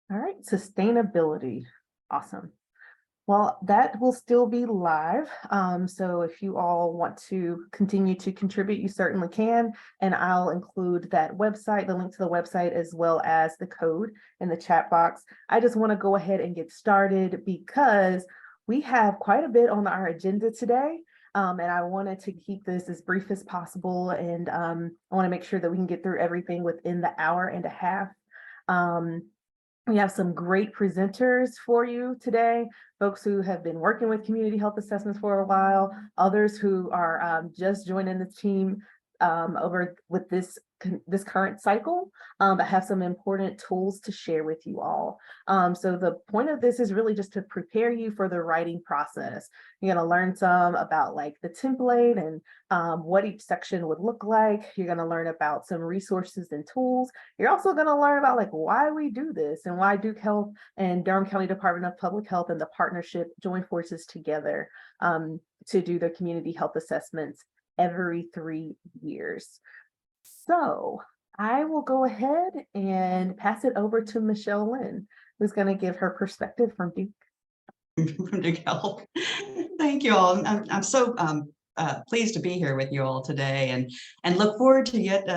All right, sustainability. Awesome. Well, that will still be live. So if you all want to continue to contribute, you certainly can. And I'll include that website, the link to the website, as well as the code in the chat box. I just want to go ahead and get started because we have quite a bit on our agenda today. And I wanted to keep this as brief as possible. And I want to make sure that we can get through everything within the hour and a half. Um, we have some great presenters for you today, folks who have been working with community health assessments for a while, others who are just joining the team over with this current cycle, but have some important tools to share with you all. So the point of this is really just to prepare you for the writing process. You're going to learn some about like the template and what each section would look like. You're going to learn about some resources and tools. You're also going to learn about like why we do this and why Duke Health and Durham County Department of Public Health and the partnership join forces together to do the community health assessments every 3 years. So I will go ahead and pass it over to Michelle Lynn, who's going to give her perspective from Duke. From Duke Health. Thank you all. I'm so pleased to be here with you all today and look forward to yet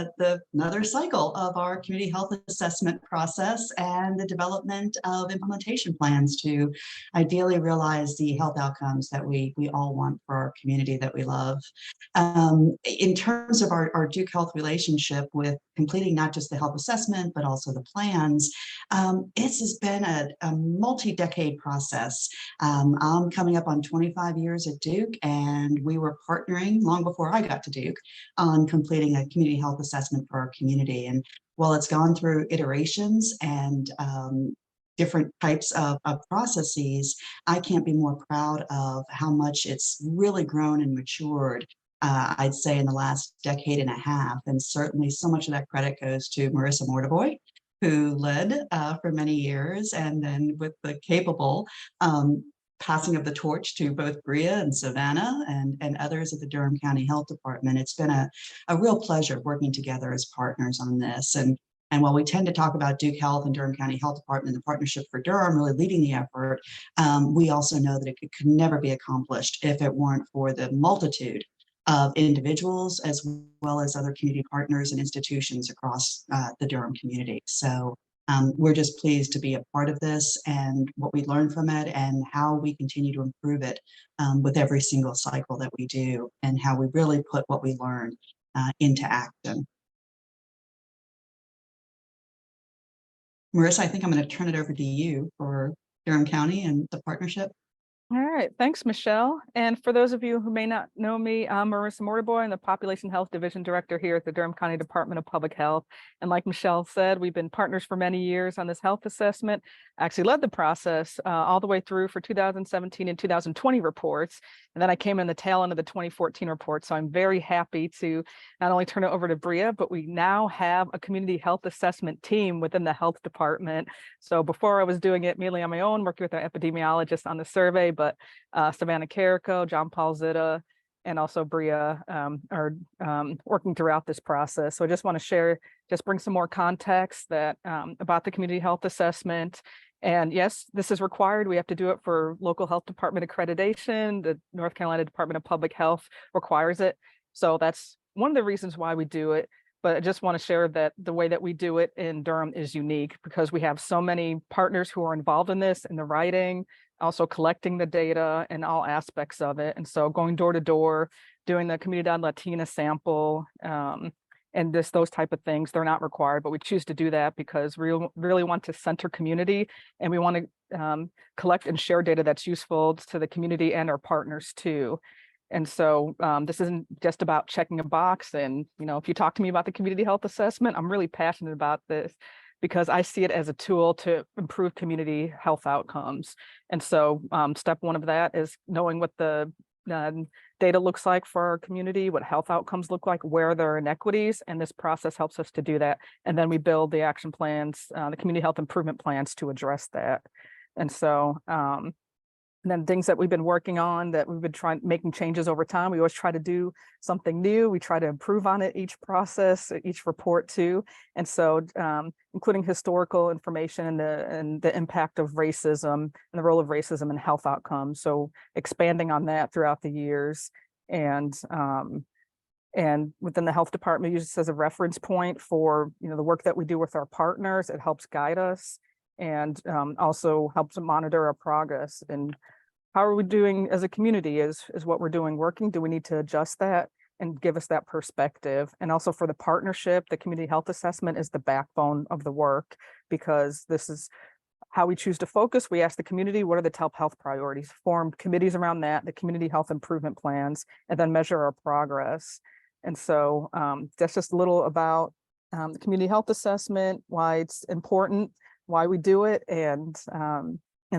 another cycle of our community health assessment process and the development of implementation plans to ideally realize the health outcomes that we all want for our community that we love. In terms of our Duke Health relationship with completing not just the health assessment, but also the plans, this has been a multi-decade process. I'm coming up on 25 years at Duke, and we were partnering long before I got to Duke on completing a community health assessment for our community. And while it's gone through iterations and different types of processes, I can't be more proud of how much it's really grown and matured. I'd say in the last decade and a half, and certainly so much of that credit goes to Marissa Mortiboy, who led for many years, and then with the capable passing of the torch to both Bria and Savannah and others at the Durham County Health Department. It's been a real pleasure working together as partners on this. And while we tend to talk about Duke Health and Durham County Health Department and the partnership for Durham really leading the effort, we also know that it could never be accomplished if it weren't for the multitude of individuals as well as other community partners and institutions across the Durham community. So we're just pleased to be a part of this and what we learn from it and how we continue to improve it with every single cycle that we do and how we really put what we learn into action. Marissa, I think I'm going to turn it over to you for Durham County and the partnership. All right, thanks, Michelle. And for those of you who may not know me, I'm Marissa Mortiboy. I'm the Population Health Division Director here at the Durham County Department of Public Health. And like Michelle said, we've been partners for many years on this health assessment. I actually led the process all the way through for 2017 and 2020 reports. And then I came in the tail end of the 2014 report. So I'm very happy to not only turn it over to Bria, but we now have a community health assessment team within the health department. So before I was doing it mainly on my own, working with our epidemiologist on the survey, but Savannah Carrico, John Paul Zitta, and also Bria are working throughout this process. So I just want to share, just bring some more context that about the community health assessment. And yes, this is required. We have to do it for local health department accreditation. The North Carolina Department of Public Health requires it. So that's one of the reasons why we do it. But I just want to share that the way that we do it in Durham is unique because we have so many partners who are involved in this, in the writing, also collecting the data and all aspects of it. And so going door to door, doing the Comunidad Latina sample, and those type of things, they're not required, but we choose to do that because we really want to center community and we want to collect and share data that's useful to the community and our partners too. And so this isn't just about checking a box. And, you know, if you talk to me about the community health assessment, I'm really passionate about this because I see it as a tool to improve community health outcomes. And so step one of that is knowing what the data looks like for our community, what health outcomes look like, where there are inequities, and this process helps us to do that. And then we build the action plans, the community health improvement plans to address that. And so And then things that we've been working on that we've been making changes over time. We always try to do something new. We try to improve on it each process, each report too. And so including historical information and the impact of racism and the role of racism in health outcomes. So expanding on that throughout the years. And within the health department, use this as a reference point for the work that we do with our partners. It helps guide us and also helps monitor our progress. And how are we doing as a community is what we're doing working? Do we need to adjust that and give us that perspective? And also for the partnership, the community health assessment is the backbone of the work, because this is how we choose to focus. We ask the community, what are the top health priorities? Form committees around that, the community health improvement plans, and then measure our progress. And so that's just a little about the community health assessment, why it's important, why we do it, and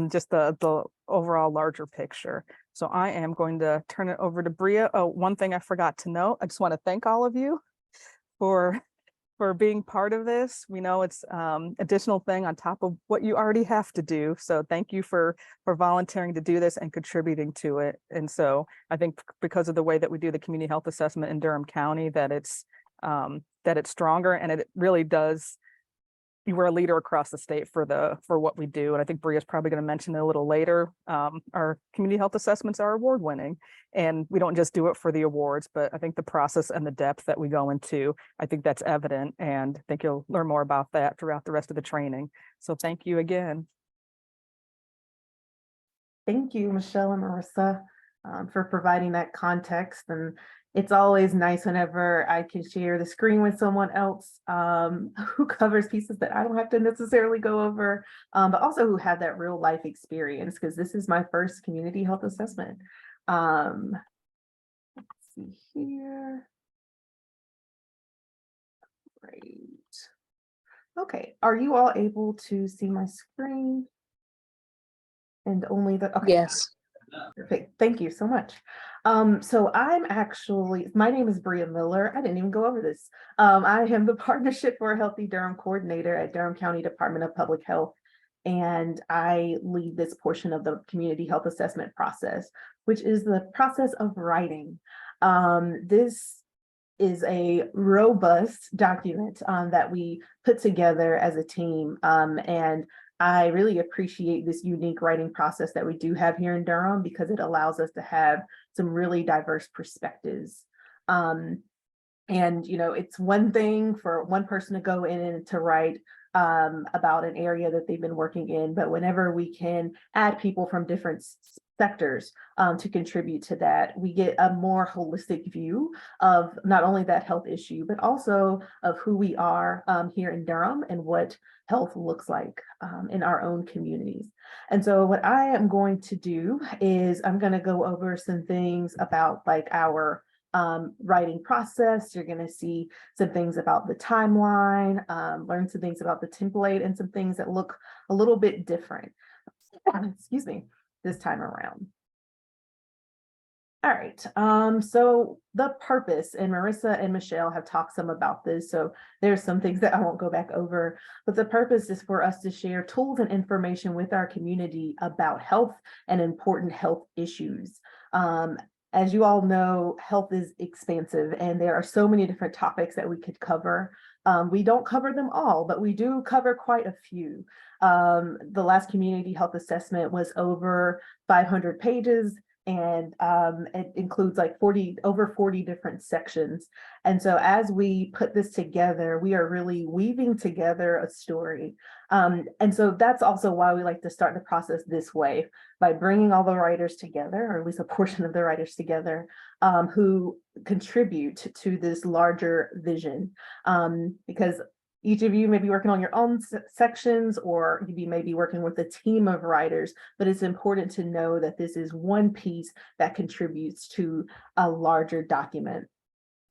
just the overall larger picture. So I am going to turn it over to Bria. Oh, one thing I forgot to note, I just want to thank all of you for being part of this. We know it's additional thing on top of what you already have to do. So thank you for volunteering to do this and contributing to it. And so I think because of the way that we do the community health assessment in Durham County, that it's stronger, and it really does. You were a leader across the state for what we do. And I think Bria's probably going to mention it a little later. Our community health assessments are award winning, and we don't just do it for the awards, but I think the process and the depth that we go into, I think that's evident. And I think you'll learn more about that throughout the rest of the training. So thank you again. Thank you, Michelle and Marissa, for providing that context. And it's always nice whenever I can share the screen with someone else who covers pieces that I don't have to necessarily go over, but also who have that real life experience, because this is my first community health assessment. Let's see here. Great. Okay, are you all able to see my screen? And only the, okay. Yes. Perfect. Thank you so much. So my name is Bria Miller. I didn't even go over this. I am the Partnership for a Healthy Durham coordinator at Durham County Department of Public Health. And I lead this portion of the community health assessment process, which is the process of writing. This is a robust document that we put together as a team. And I really appreciate this unique writing process that we do have here in Durham, because it allows us to have some really diverse perspectives. And, it's one thing for one person to go in and to write about an area that they've been working in, but whenever we can add people from different sectors to contribute to that, we get a more holistic view of not only that health issue, but also of who we are here in Durham and what health looks like in our own communities. And so what I am going to do is I'm going to go over some things about like our writing process. You're going to see some things about the timeline, learn some things about the template, and some things that look a little bit different, excuse me, this time around. All right, so the purpose, and Marissa and Michelle have talked some about this, so there's some things that I won't go back over, but the purpose is for us to share tools and information with our community about health and important health issues. As you all know, health is expansive, and there are so many different topics that we could cover. We don't cover them all, but we do cover quite a few. The last community health assessment was over 500 pages, and it includes like over 40 different sections. And so as we put this together, we are really weaving together a story. And so that's also why we like to start the process this way, by bringing all the writers together, or at least a portion of the writers together, who contribute to this larger vision. Because each of you may be working on your own sections, or you may be working with a team of writers, but it's important to know that this is one piece that contributes to a larger document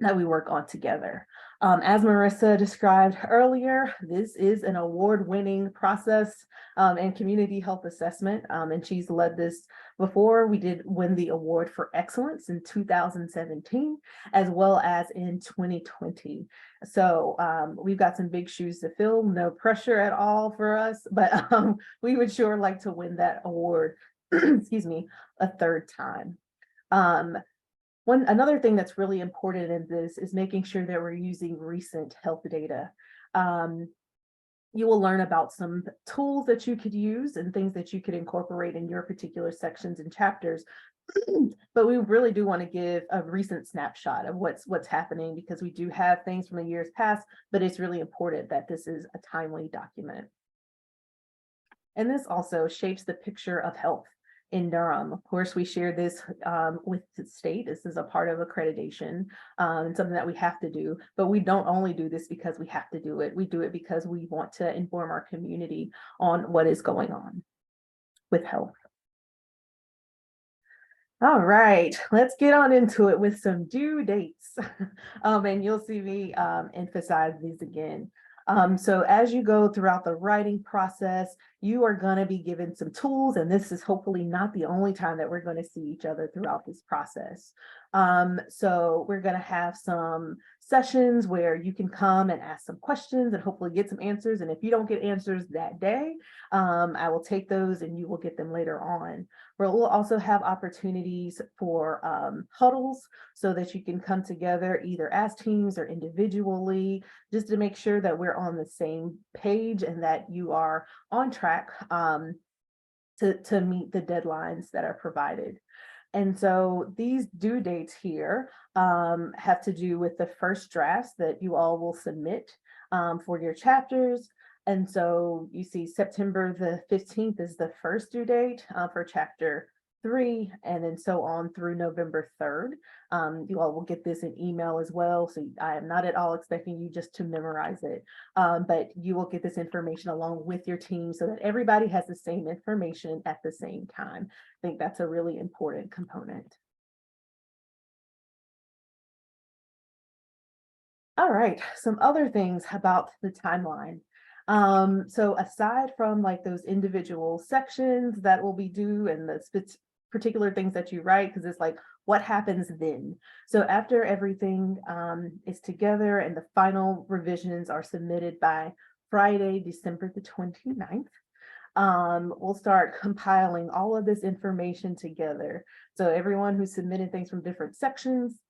that we work on together. As Marissa described earlier, this is an award-winning process and community health assessment, and she's led this before. We did win the award for excellence in 2017, as well as in 2020. So we've got some big shoes to fill, no pressure at all for us, but we would sure like to win that award excuse me, a third time. Another thing that's really important in this is making sure that we're using recent health data. You will learn about some tools that you could use and things that you could incorporate in your particular sections and chapters. But we really do want to give a recent snapshot of what's happening, because we do have things from the years past, but it's really important that this is a timely document. And this also shapes the picture of health in Durham. Of course, we share this with the state. This is a part of accreditation and something that we have to do. But we don't only do this because we have to do it. We do it because we want to inform our community on what is going on with health. All right, let's get on into it with some due dates. And you'll see me emphasize these again. So as you go throughout the writing process, you are going to be given some tools, and this is hopefully not the only time that we're going to see each other throughout this process. So we're going to have some sessions where you can come and ask some questions and hopefully get some answers. And if you don't get answers that day, I will take those and you will get them later on. We'll also have opportunities for huddles so that you can come together either as teams or individually, just to make sure that we're on the same page and that you are on track to meet the deadlines that are provided. And so these due dates here have to do with the first drafts that you all will submit for your chapters. And so you see September the 15th is the first due date for chapter 3, and then so on through November 3rd. You all will get this in email as well. So I am not at all expecting you just to memorize it, but you will get this information along with your team so that everybody has the same information at the same time. I think that's a really important component. All right, some other things about the timeline. So aside from like those individual sections that will be due and the particular things that you write, because it's like, what happens then? So after everything is together and the final revisions are submitted by Friday, December the 29th, we'll start compiling all of this information together. So everyone who submitted things from different sections,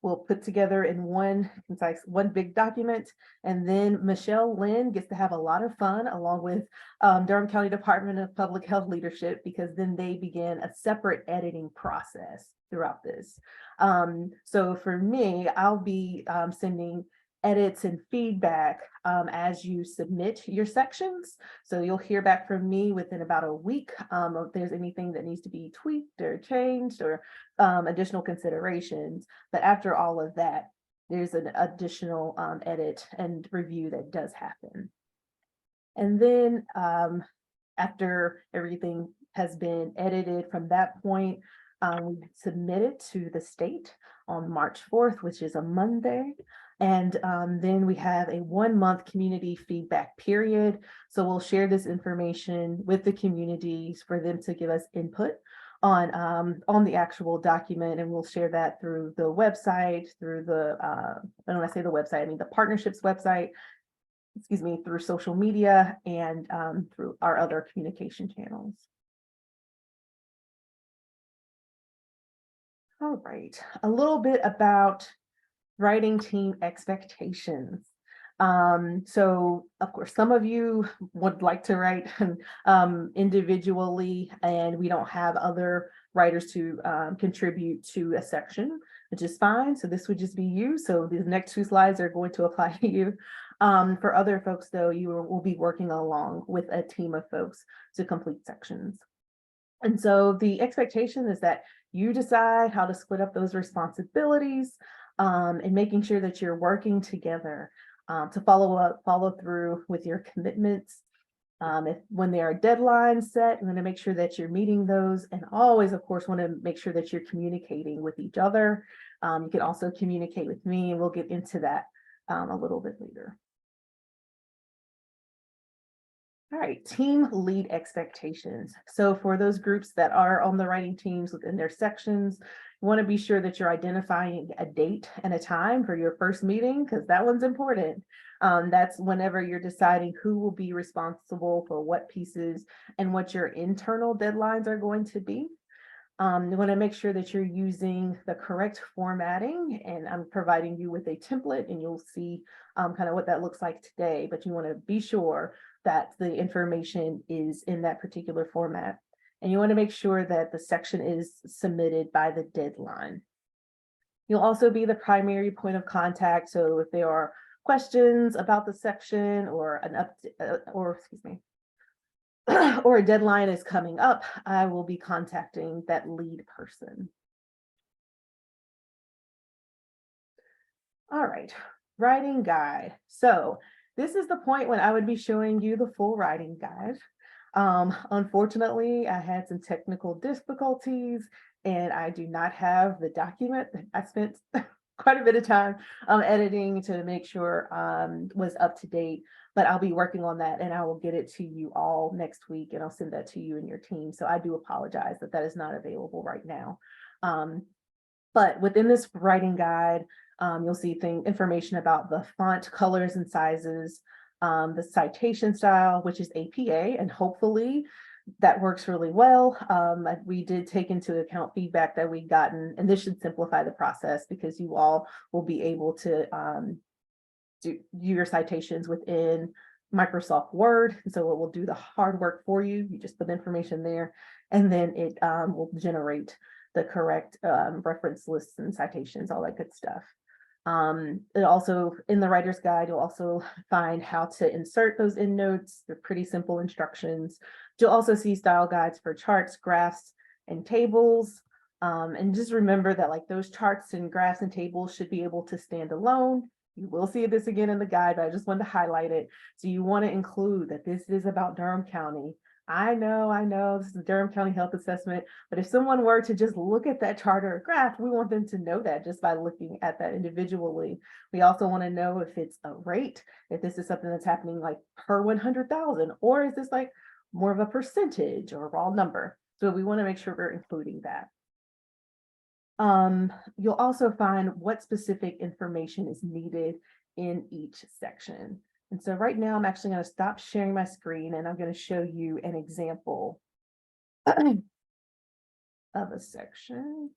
we'll put together in one big document, and then Michelle Lynn gets to have a lot of fun along with Durham County Department of Public Health leadership, because then they begin a separate editing process throughout this. So for me, I'll be sending edits and feedback as you submit your sections. So you'll hear back from me within about a week if there's anything that needs to be tweaked or changed or additional considerations. But after all of that, there's an additional edit and review that does happen. And then after everything has been edited from that point, we submit it to the state on March 4th, which is a Monday. And then we have a 1-month community feedback period. So we'll share this information with the communities for them to give us input on the actual document. And we'll share that through the website, through the, and when I say the website, I mean the partnerships website, excuse me, through social media and through our other communication channels. All right, a little bit about writing team expectations. So of course, some of you would like to write individually, and we don't have other writers to contribute to a section, which is fine. So this would just be you. So these next 2 slides are going to apply to you. For other folks, though, you will be working along with a team of folks to complete sections. And so the expectation is that you decide how to split up those responsibilities and making sure that you're working together to follow through with your commitments. When there are deadlines set, you want to make sure that you're meeting those, and always, of course, want to make sure that you're communicating with each other. You can also communicate with me, and we'll get into that a little bit later. All right, team lead expectations. So for those groups that are on the writing teams within their sections, You want to be sure that you're identifying a date and a time for your first meeting, because that one's important. That's whenever you're deciding who will be responsible for what pieces and what your internal deadlines are going to be. You want to make sure that you're using the correct formatting, and I'm providing you with a template, and you'll see kind of what that looks like today, but you want to be sure that the information is in that particular format. And you want to make sure that the section is submitted by the deadline. You'll also be the primary point of contact. So if there are questions about the section or an or a deadline is coming up, I will be contacting that lead person. All right, writing guide. So this is the point when I would be showing you the full writing guide. Unfortunately, I had some technical difficulties and I do not have the document that I spent quite a bit of time editing to make sure was up to date, but I'll be working on that and I will get it to you all next week and I'll send that to you and your team. So I do apologize that that is not available right now. But within this writing guide, you'll see information about the font colors and sizes, the citation style, which is APA, and hopefully that works really well. We did take into account feedback that we've gotten, and this should simplify the process because you all will be able to do your citations within Microsoft Word. So it will do the hard work for you. You just put information there, and then it will generate the correct reference lists and citations, all that good stuff. It also, in the writer's guide, you'll also find how to insert those endnotes. They're pretty simple instructions. You'll also see style guides for charts, graphs, and tables. And just remember that like those charts and graphs and tables should be able to stand alone. You will see this again in the guide, but I just wanted to highlight it. So you want to include that this is about Durham County. I know, this is the Durham County Health Assessment, but if someone were to just look at that chart or graph, we want them to know that just by looking at that individually. We also want to know if it's a rate, if this is something that's happening like per 100,000, or is this like more of a percentage or a raw number? So we want to make sure we're including that. You'll also find what specific information is needed in each section. And so right now I'm actually going to stop sharing my screen and I'm going to show you an example of a section.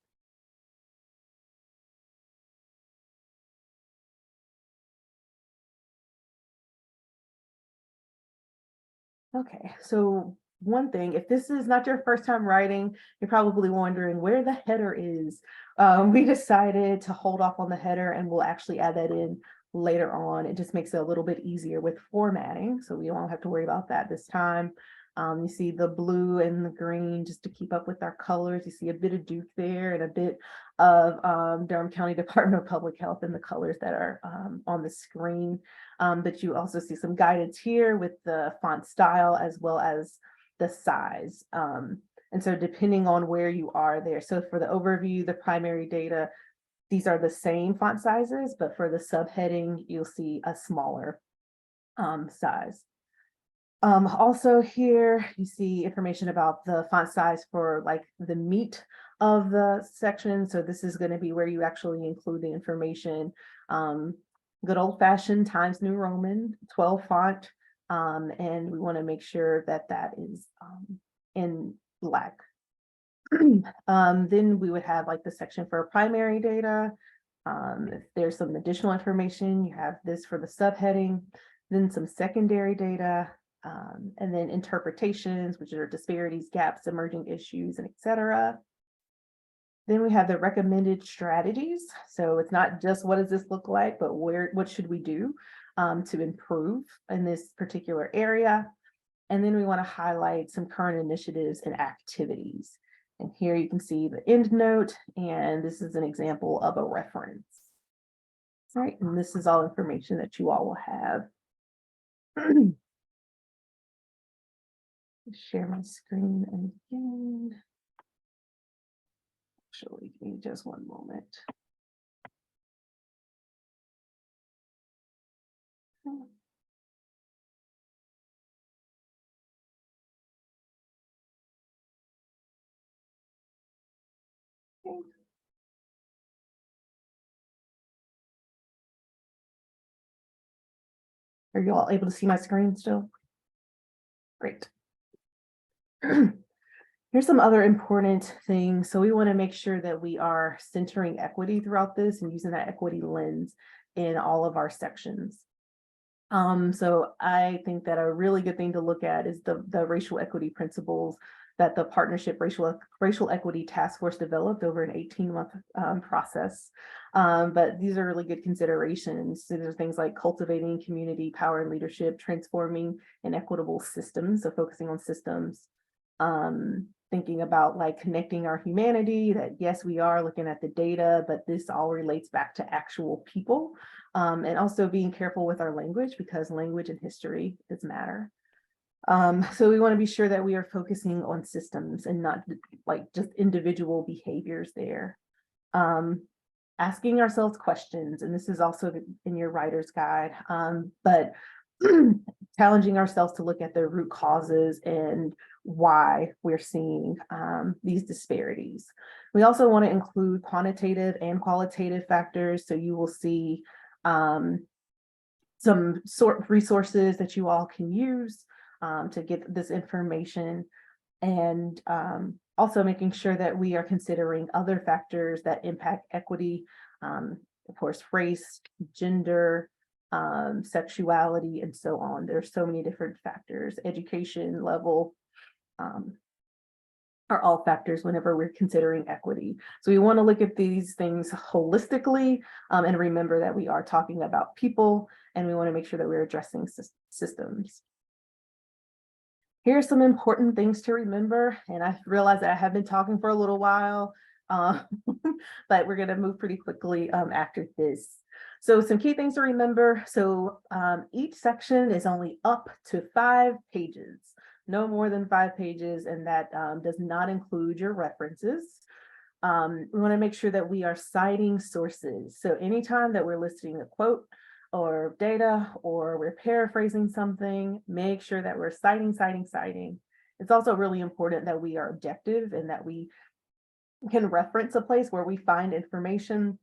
Okay, so one thing, if this is not your first time writing, you're probably wondering where the header is. We decided to hold off on the header and we'll actually add that in later on. It just makes it a little bit easier with formatting, so we won't have to worry about that this time. You see the blue and the green just to keep up with our colors. You see a bit of Duke there and a bit of Durham County Department of Public Health in the colors that are on the screen. But you also see some guidance here with the font style as well as the size. And so depending on where you are there. So for the overview, the primary data, these are the same font sizes, but for the subheading, you'll see a smaller size. Also here, you see information about the font size for like the meat of the section. So this is going to be where you actually include the information. Good old fashioned Times New Roman 12 font. And we want to make sure that that is in black. Then we would have like the section for primary data. If there's some additional information, you have this for the subheading, then some secondary data, and then interpretations, which are disparities, gaps, emerging issues, and etc. Then we have the recommended strategies. So it's not just what does this look like, but what should we do to improve in this particular area. And then we want to highlight some current initiatives and activities. And here you can see the end note, and this is an example of a reference. All right, and this is all information that you all will have. Share my screen again. Actually, give me just one moment. Okay. Are you all able to see my screen still? Great. Here's some other important things. So we want to make sure that we are centering equity throughout this and using that equity lens in all of our sections. So I think that a really good thing to look at is the racial equity principles that the partnership racial equity task force developed over an 18-month process. But these are really good considerations. So there's things like cultivating community power and leadership, transforming inequitable systems, so focusing on systems, thinking about like connecting our humanity, that yes, we are looking at the data, but this all relates back to actual people, and also being careful with our language, because language and history does matter. So we want to be sure that we are focusing on systems and not like just individual behaviors there. Asking ourselves questions, and this is also in your writer's guide, but challenging ourselves to look at the root causes and why we're seeing these disparities. We also want to include quantitative and qualitative factors. So you will see some sort of resources that you all can use to get this information, and also making sure that we are considering other factors that impact equity, of course, race, gender, sexuality, and so on. There's so many different factors. Education level are all factors whenever we're considering equity. So we want to look at these things holistically, and remember that we are talking about people, and we want to make sure that we're addressing systems. Here are some important things to remember, and I realize that I have been talking for a little while, but we're going to move pretty quickly after this. So some key things to remember. So each section is only up to 5 pages, no more than 5 pages, and that does not include your references. We want to make sure that we are citing sources. So anytime that we're listing a quote or data, or we're paraphrasing something, make sure that we're citing. It's also really important that we are objective and that we can reference a place where we find information.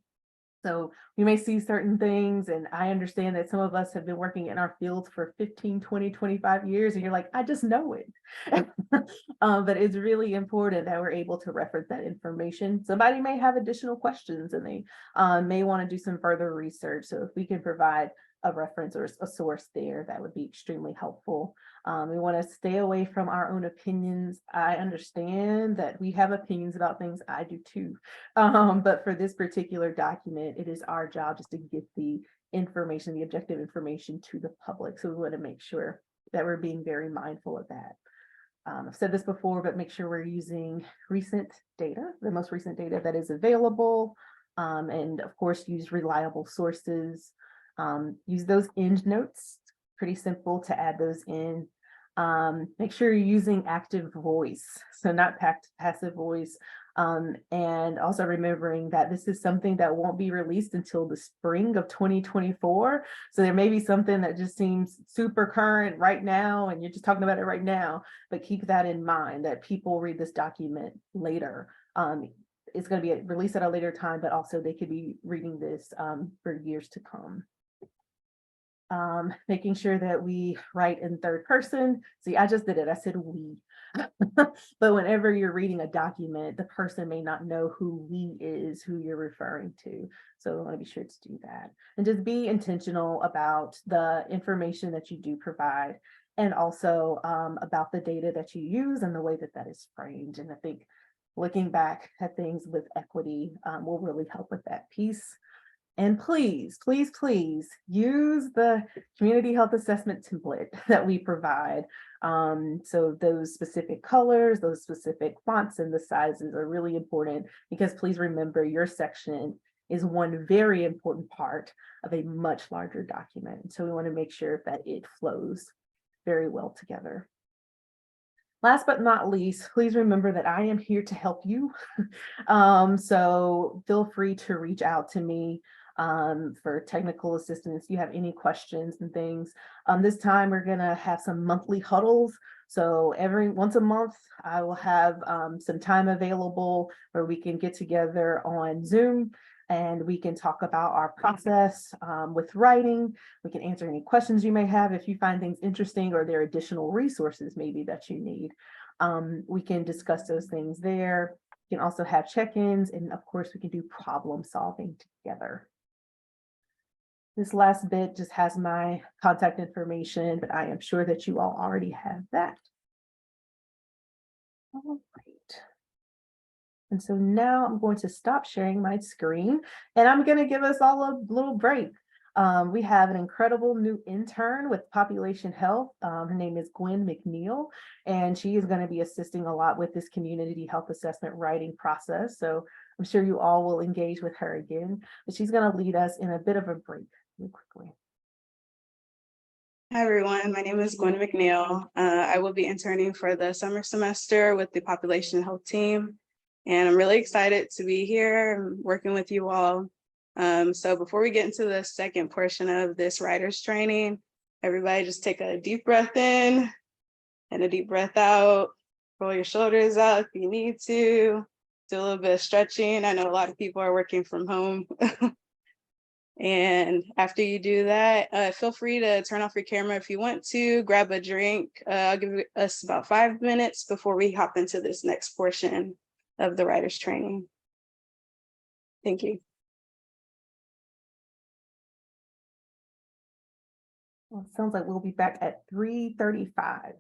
So we may see certain things, and I understand that some of us have been working in our fields for 15, 20, 25 years, and you're like, I just know it. But it's really important that we're able to reference that information. Somebody may have additional questions, and they may want to do some further research. So if we can provide a reference or a source there, that would be extremely helpful. We want to stay away from our own opinions. I understand that we have opinions about things. I do too. But for this particular document, it is our job just to get the information, the objective information to the public. So we want to make sure that we're being very mindful of that. I've said this before, but make sure we're using recent data, the most recent data that is available, and of course, use reliable sources. Use those end notes, pretty simple to add those in. Make sure you're using active voice, so not passive voice. And also remembering that this is something that won't be released until the spring of 2024. So there may be something that just seems super current right now, and you're just talking about it right now, but keep that in mind that people read this document later. It's going to be released at a later time, but also they could be reading this for years to come. Making sure that we write in third person. See, I just did it. I said we. But whenever you're reading a document, the person may not know who we is, who you're referring to. So we want to be sure to do that. And just be intentional about the information that you do provide, and also about the data that you use and the way that that is framed. And I think looking back at things with equity will really help with that piece. And please, please, please use the community health assessment template that we provide. So those specific colors, those specific fonts, and the sizes are really important, because please remember your section is one very important part of a much larger document. So we want to make sure that it flows very well together. Last but not least, please remember that I am here to help you. So feel free to reach out to me for technical assistance. If you have any questions and things. This time we're gonna have some monthly huddles. So once a month, I will have some time available where we can get together on Zoom and we can talk about our process with writing. We can answer any questions you may have if you find things interesting or there are additional resources maybe that you need. We can discuss those things there. We can also have check-ins, and of course, we can do problem solving together. This last bit just has my contact information, but I am sure that you all already have that. All right. And so now I'm going to stop sharing my screen, and I'm going to give us all a little break. We have an incredible new intern with population health. Her name is Gwen McNeil, and she is going to be assisting a lot with this community health assessment writing process. So I'm sure you all will engage with her again, but she's going to lead us in a bit of a break really quickly. Hi, everyone. My name is Gwen McNeil. I will be interning for the summer semester with the population health team. And I'm really excited to be here and working with you all. So before we get into the second portion of this writer's training, everybody just take a deep breath in and a deep breath out. Roll your shoulders out if you need to. Do a little bit of stretching. I know a lot of people are working from home. And after you do that, feel free to turn off your camera if you want to, grab a drink. I'll give us about 5 minutes before we hop into this next portion of the writer's training. Thank you. Well, it sounds like we'll be back at 3:35.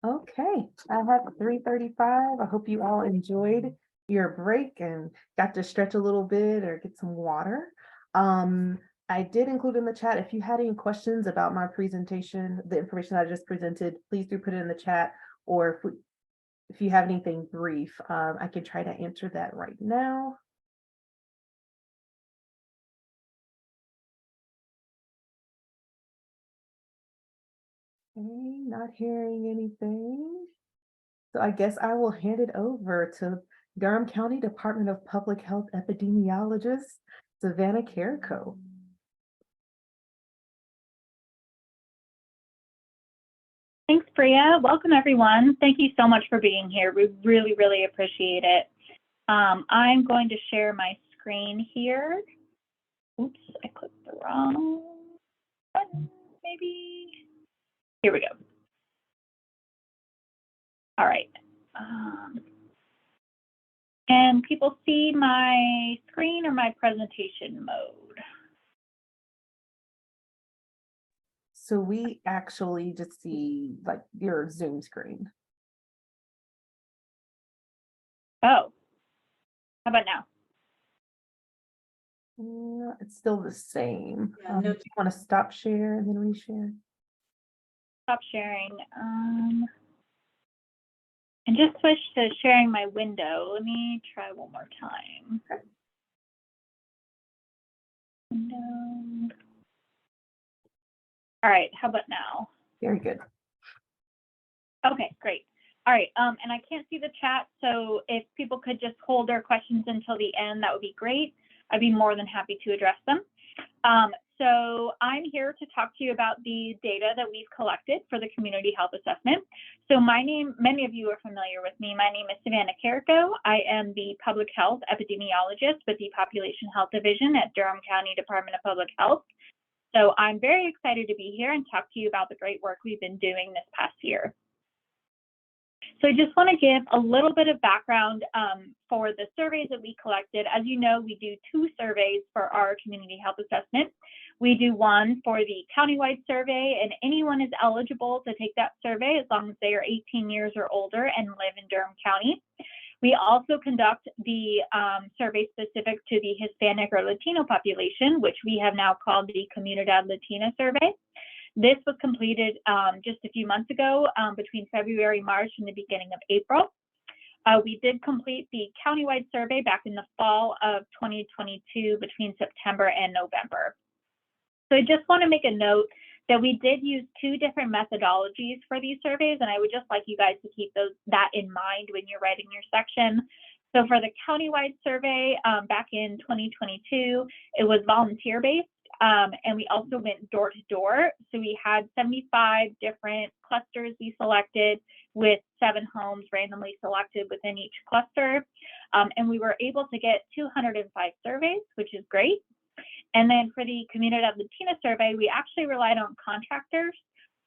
Okay, I have 3:35. I hope you all enjoyed your break and got to stretch a little bit or get some water. Um, I did include in the chat, if you had any questions about my presentation, the information I just presented, please do put it in the chat. Or if you have anything brief, I can try to answer that right now. Okay, not hearing anything. So I guess I will hand it over to Durham County Department of Public Health epidemiologist, Savannah Carrico. Thanks, Priya. Welcome, everyone. Thank you so much for being here. We really, really appreciate it. I'm going to share my screen here. Oops, I clicked the wrong button, maybe. Here we go. All right. Can people see my screen or my presentation mode? So we actually just see like your Zoom screen. Oh, how about now? No, it's still the same. Yeah, Do you want to stop share and then reshare? Stop sharing. And just switch to sharing my window. Let me try one more time. Okay. Window. All right, how about now? Very good. Okay, great. All right, and I can't see the chat, so if people could just hold their questions until the end, that would be great. I'd be more than happy to address them. So I'm here to talk to you about the data that we've collected for the community health assessment. So many of you are familiar with me. My name is Savannah Carrico. I am the public health epidemiologist with the Population Health Division at Durham County Department of Public Health. So I'm very excited to be here and talk to you about the great work we've been doing this past year. So I just want to give a little bit of background for the surveys that we collected. As you know, we do 2 surveys for our community health assessment. We do one for the countywide survey, and anyone is eligible to take that survey as long as they are 18 years or older and live in Durham County. We also conduct the survey specific to the Hispanic or Latino population, which we have now called the Comunidad Latina survey. This was completed just a few months ago between February, March, and the beginning of April. We did complete the countywide survey back in the fall of 2022 between September and November. So I just want to make a note that we did use 2 different methodologies for these surveys, and I would just like you guys to keep that in mind when you're writing your section. So for the countywide survey back in 2022, it was volunteer-based. And we also went door to door. So we had 75 different clusters we selected with 7 homes randomly selected within each cluster. And we were able to get 205 surveys, which is great. And then for the Comunidad Latina survey, we actually relied on contractors.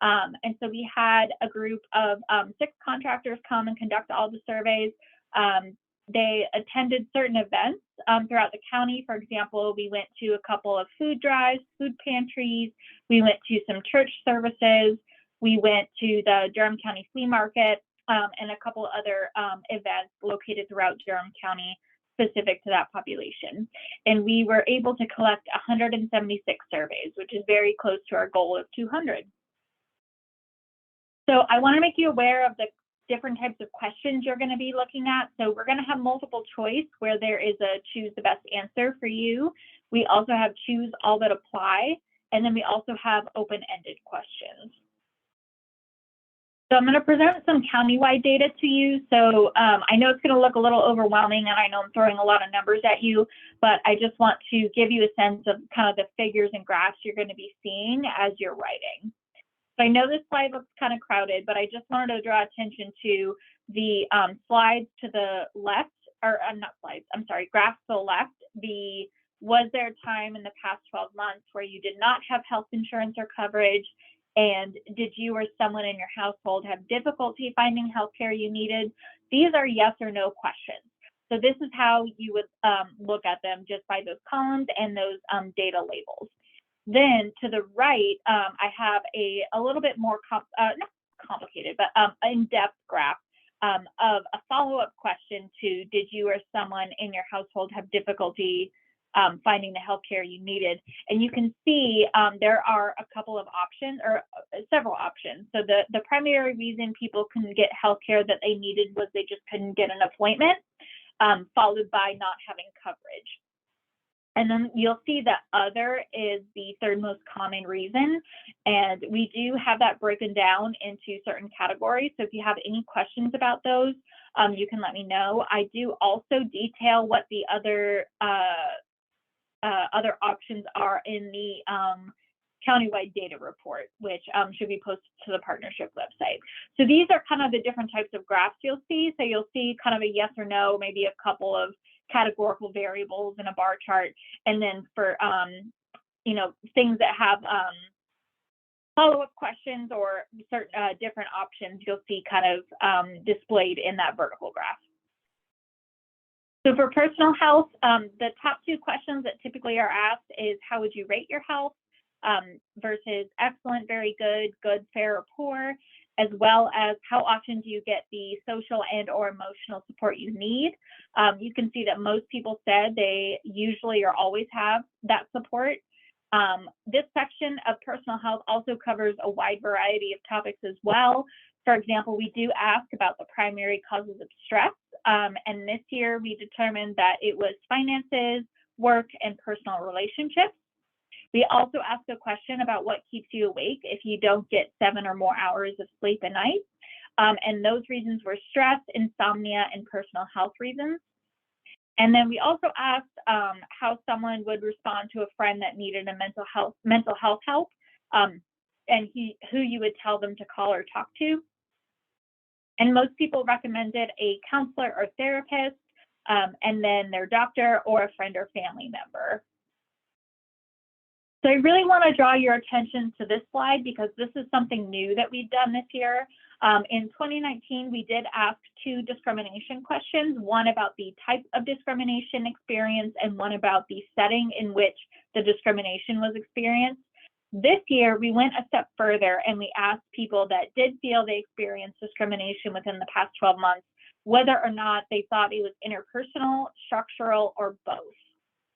And so we had a group of 6 contractors come and conduct all the surveys. They attended certain events throughout the county. For example, we went to a couple of food drives, food pantries. We went to some church services. We went to the Durham County Flea Market and a couple other events located throughout Durham County specific to that population. And we were able to collect 176 surveys, which is very close to our goal of 200. So I want to make you aware of the different types of questions you're going to be looking at. So we're going to have multiple choice where there is a choose the best answer for you. We also have choose all that apply. And then we also have open-ended questions. So I'm going to present some countywide data to you. So I know it's going to look a little overwhelming, and I know I'm throwing a lot of numbers at you, but I just want to give you a sense of kind of the figures and graphs you're going to be seeing as you're writing. So I know this slide looks kind of crowded, but I just wanted to draw attention to the slides to the left, or not slides, I'm sorry, graphs to the left. Was there a time in the past 12 months where you did not have health insurance or coverage? And did you or someone in your household have difficulty finding healthcare you needed? These are yes or no questions. So this is how you would look at them, just by those columns and those data labels. Then to the right, I have a little bit more complicated, but in-depth graph of a follow-up question to, did you or someone in your household have difficulty finding the healthcare you needed? And you can see there are a couple of options, or several options. So the primary reason people couldn't get healthcare that they needed was they just couldn't get an appointment, followed by not having coverage. And then you'll see that other is the third most common reason. And we do have that broken down into certain categories. So if you have any questions about those, you can let me know. I do also detail what the other options are in the countywide data report, which should be posted to the partnership website. So these are kind of the different types of graphs you'll see. So you'll see kind of a yes or no, maybe a couple of categorical variables in a bar chart. And then for, you know, things that have follow-up questions or certain different options, you'll see kind of displayed in that vertical graph. So for personal health, the top two questions that typically are asked is, how would you rate your health versus excellent, very good, good, fair, or poor, as well as how often do you get the social and or emotional support you need. You can see that most people said they usually or always have that support. This section of personal health also covers a wide variety of topics as well. For example, we do ask about the primary causes of stress. And this year we determined that it was finances, work, and personal relationships. We also asked a question about what keeps you awake if you don't get 7 or more hours of sleep a night. And those reasons were stress, insomnia, and personal health reasons. And then we also asked how someone would respond to a friend that needed a mental health help, and who you would tell them to call or talk to. And most people recommended a counselor or therapist, and then their doctor or a friend or family member. So I really want to draw your attention to this slide because this is something new that we've done this year. In 2019, we did ask 2 discrimination questions, one about the type of discrimination experienced and one about the setting in which the discrimination was experienced. This year, we went a step further and we asked people that did feel they experienced discrimination within the past 12 months, whether or not they thought it was interpersonal, structural, or both.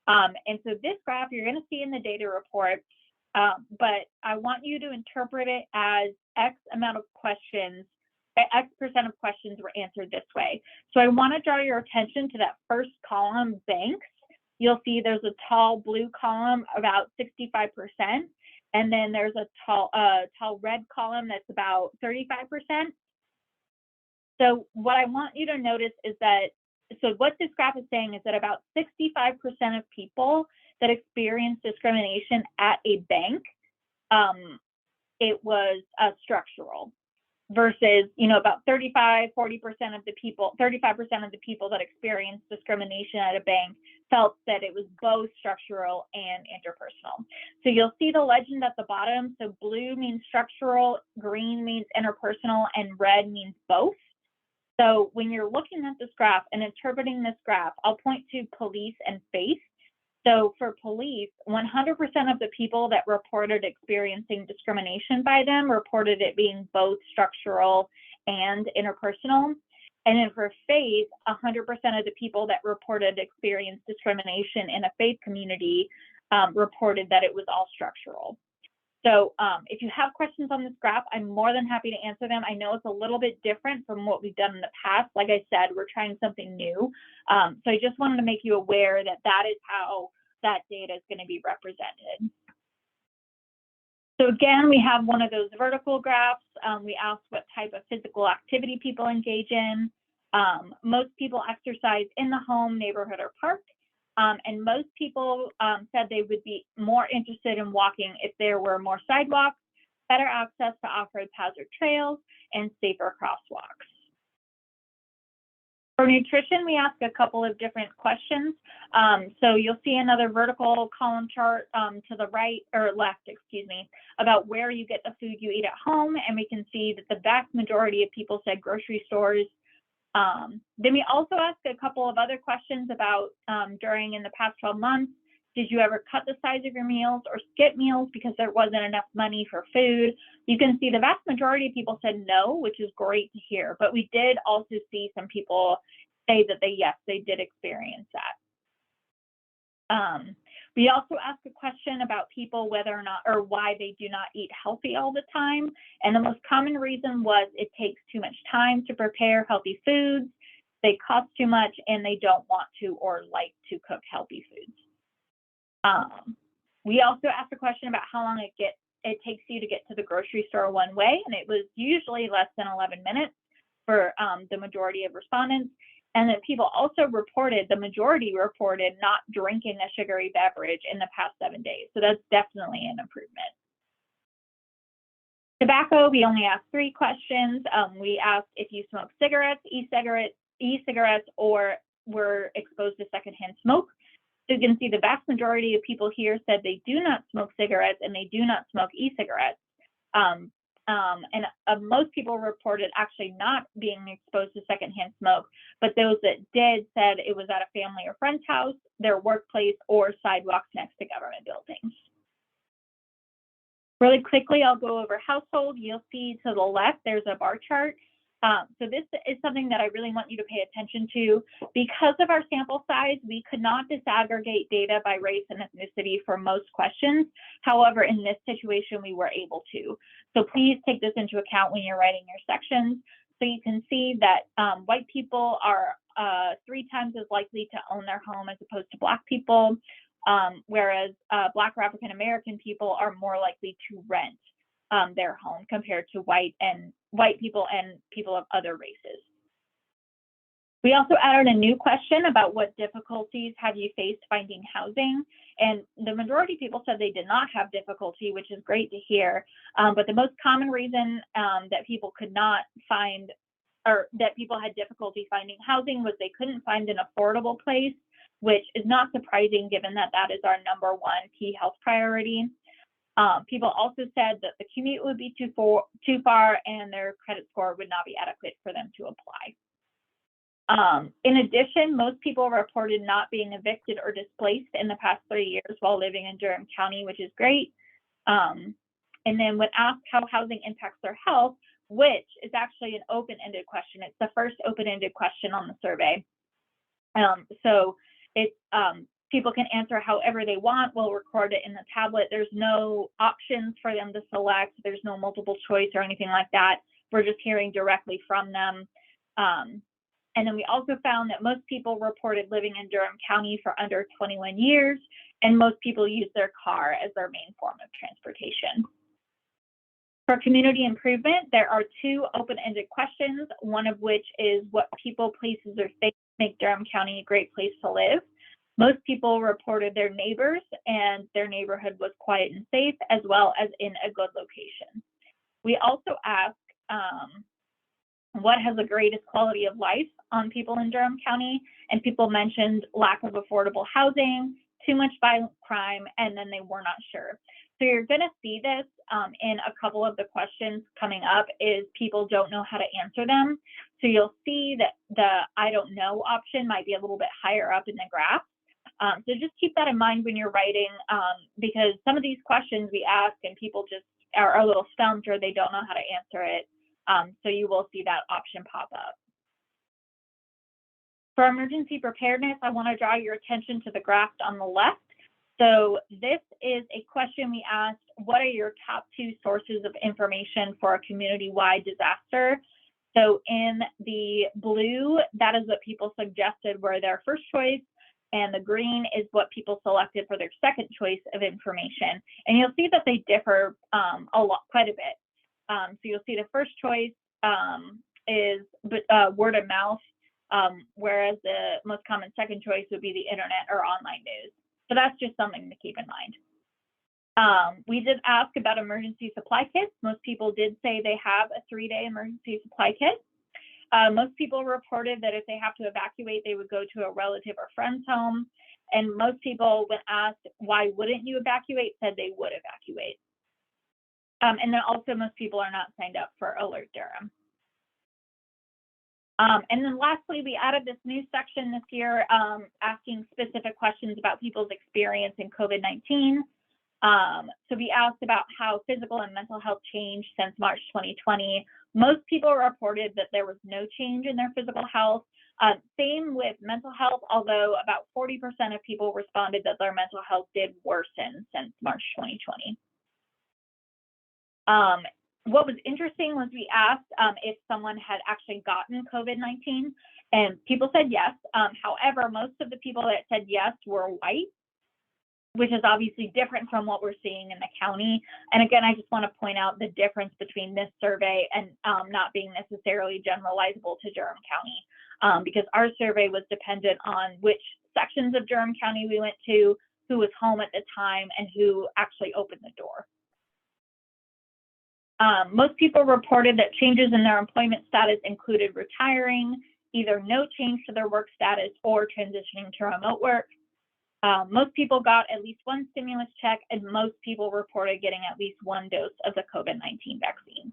And so this graph you're going to see in the data report, but I want you to interpret it as X amount of questions, X% of questions were answered this way. So I want to draw your attention to that first column, banks. You'll see there's a tall blue column, about 65%, and then there's a tall red column that's about 35%. So what I want you to notice is that, so what this graph is saying is that about 65% of people that experience discrimination at a bank, it was structural, versus, you know, about 35, 40% of the people, 35% of the people that experienced discrimination at a bank felt that it was both structural and interpersonal. So you'll see the legend at the bottom. So blue means structural, green means interpersonal, and red means both. So when you're looking at this graph and interpreting this graph, I'll point to police and faith. So for police, 100% of the people that reported experiencing discrimination by them reported it being both structural and interpersonal. And then for faith, 100% of the people that reported experienced discrimination in a faith community reported that it was all structural. So if you have questions on this graph, I'm more than happy to answer them. I know it's a little bit different from what we've done in the past. Like I said, we're trying something new. So I just wanted to make you aware that that is how that data is going to be represented. So again, we have one of those vertical graphs. We asked what type of physical activity people engage in. Most people exercise in the home, neighborhood, or park. And most people said they would be more interested in walking if there were more sidewalks, better access to off-road paths or trails, and safer crosswalks. For nutrition, we ask a couple of different questions. So you'll see another vertical column chart to the right or left, excuse me, about where you get the food you eat at home. And we can see that the vast majority of people said grocery stores. Then we also asked a couple of other questions about during in the past 12 months, Did you ever cut the size of your meals or skip meals because there wasn't enough money for food? You can see the vast majority of people said no, which is great to hear. But we did also see some people say that yes, they did experience that. We also asked a question about people whether or not or why they do not eat healthy all the time. And the most common reason was it takes too much time to prepare healthy foods, they cost too much, and they don't want to or like to cook healthy foods. We also asked a question about how long it takes you to get to the grocery store one way, and it was usually less than 11 minutes for the majority of respondents. And then people also reported, the majority reported not drinking a sugary beverage in the past 7 days. So that's definitely an improvement. Tobacco, we only asked 3 questions. We asked if you smoke cigarettes, e-cigarettes, or were exposed to secondhand smoke. So you can see the vast majority of people here said they do not smoke cigarettes and they do not smoke e-cigarettes. Most people reported actually not being exposed to secondhand smoke, but those that did said it was at a family or friend's house, their workplace, or sidewalks next to government buildings. Really quickly, I'll go over household. You'll see to the left, there's a bar chart. So this is something that I really want you to pay attention to. Because of our sample size, we could not disaggregate data by race and ethnicity for most questions. However, in this situation, we were able to. So please take this into account when you're writing your sections. So you can see that white people are 3 times as likely to own their home as opposed to Black people, whereas Black or African American people are more likely to rent their home compared to white people and people of other races. We also added a new question about what difficulties have you faced finding housing, and the majority of people said they did not have difficulty, which is great to hear. But the most common reason that people could not find, or that people had difficulty finding housing, was they couldn't find an affordable place, which is not surprising given that that is our #1 key health priority. People also said that the commute would be too far and their credit score would not be adequate for them to apply. In addition, most people reported not being evicted or displaced in the past 3 years while living in Durham County, which is great. And then when asked how housing impacts their health, which is actually an open-ended question, it's the first open-ended question on the survey. So it's people can answer however they want. We'll record it in the tablet. There's no options for them to select. There's no multiple choice or anything like that. We're just hearing directly from them. And then we also found that most people reported living in Durham County for under 21 years, and most people use their car as their main form of transportation. For community improvement, there are 2 open-ended questions, one of which is what people, places, or things make Durham County a great place to live. Most people reported their neighbors and their neighborhood was quiet and safe, as well as in a good location. We also asked what has the greatest quality of life on people in Durham County, and people mentioned lack of affordable housing, too much violent crime, and then they were not sure. So you're going to see this in a couple of the questions coming up, is people don't know how to answer them. So you'll see that the I don't know option might be a little bit higher up in the graph. So just keep that in mind when you're writing, because some of these questions we ask and people just are a little stumped or they don't know how to answer it. So you will see that option pop up. For emergency preparedness, I want to draw your attention to the graph on the left. So this is a question we asked, what are your top 2 sources of information for a community-wide disaster? So in the blue, that is what people suggested were their first choice, and the green is what people selected for their second choice of information. And you'll see that they differ quite a bit. So you'll see the first choice is word of mouth, whereas the most common second choice would be the internet or online news. So that's just something to keep in mind. We did ask about emergency supply kits. Most people did say they have a 3-day emergency supply kit. Most people reported that if they have to evacuate, they would go to a relative or friend's home. And most people, when asked, why wouldn't you evacuate, said they would evacuate. And then also most people are not signed up for Alert Durham. And then lastly, we added this new section this year, asking specific questions about people's experience in COVID-19. So we asked about how physical and mental health changed since March 2020. Most people reported that there was no change in their physical health. Same with mental health, although about 40% of people responded that their mental health did worsen since March 2020. What was interesting was we asked if someone had actually gotten COVID-19, and people said yes. However, most of the people that said yes were white, which is obviously different from what we're seeing in the county. And again, I just want to point out the difference between this survey and not being necessarily generalizable to Durham County, because our survey was dependent on which sections of Durham County we went to, who was home at the time, and who actually opened the door. Most people reported that changes in their employment status included retiring, either no change to their work status, or transitioning to remote work. Most people got at least one stimulus check, and most people reported getting at least one dose of the COVID-19 vaccine.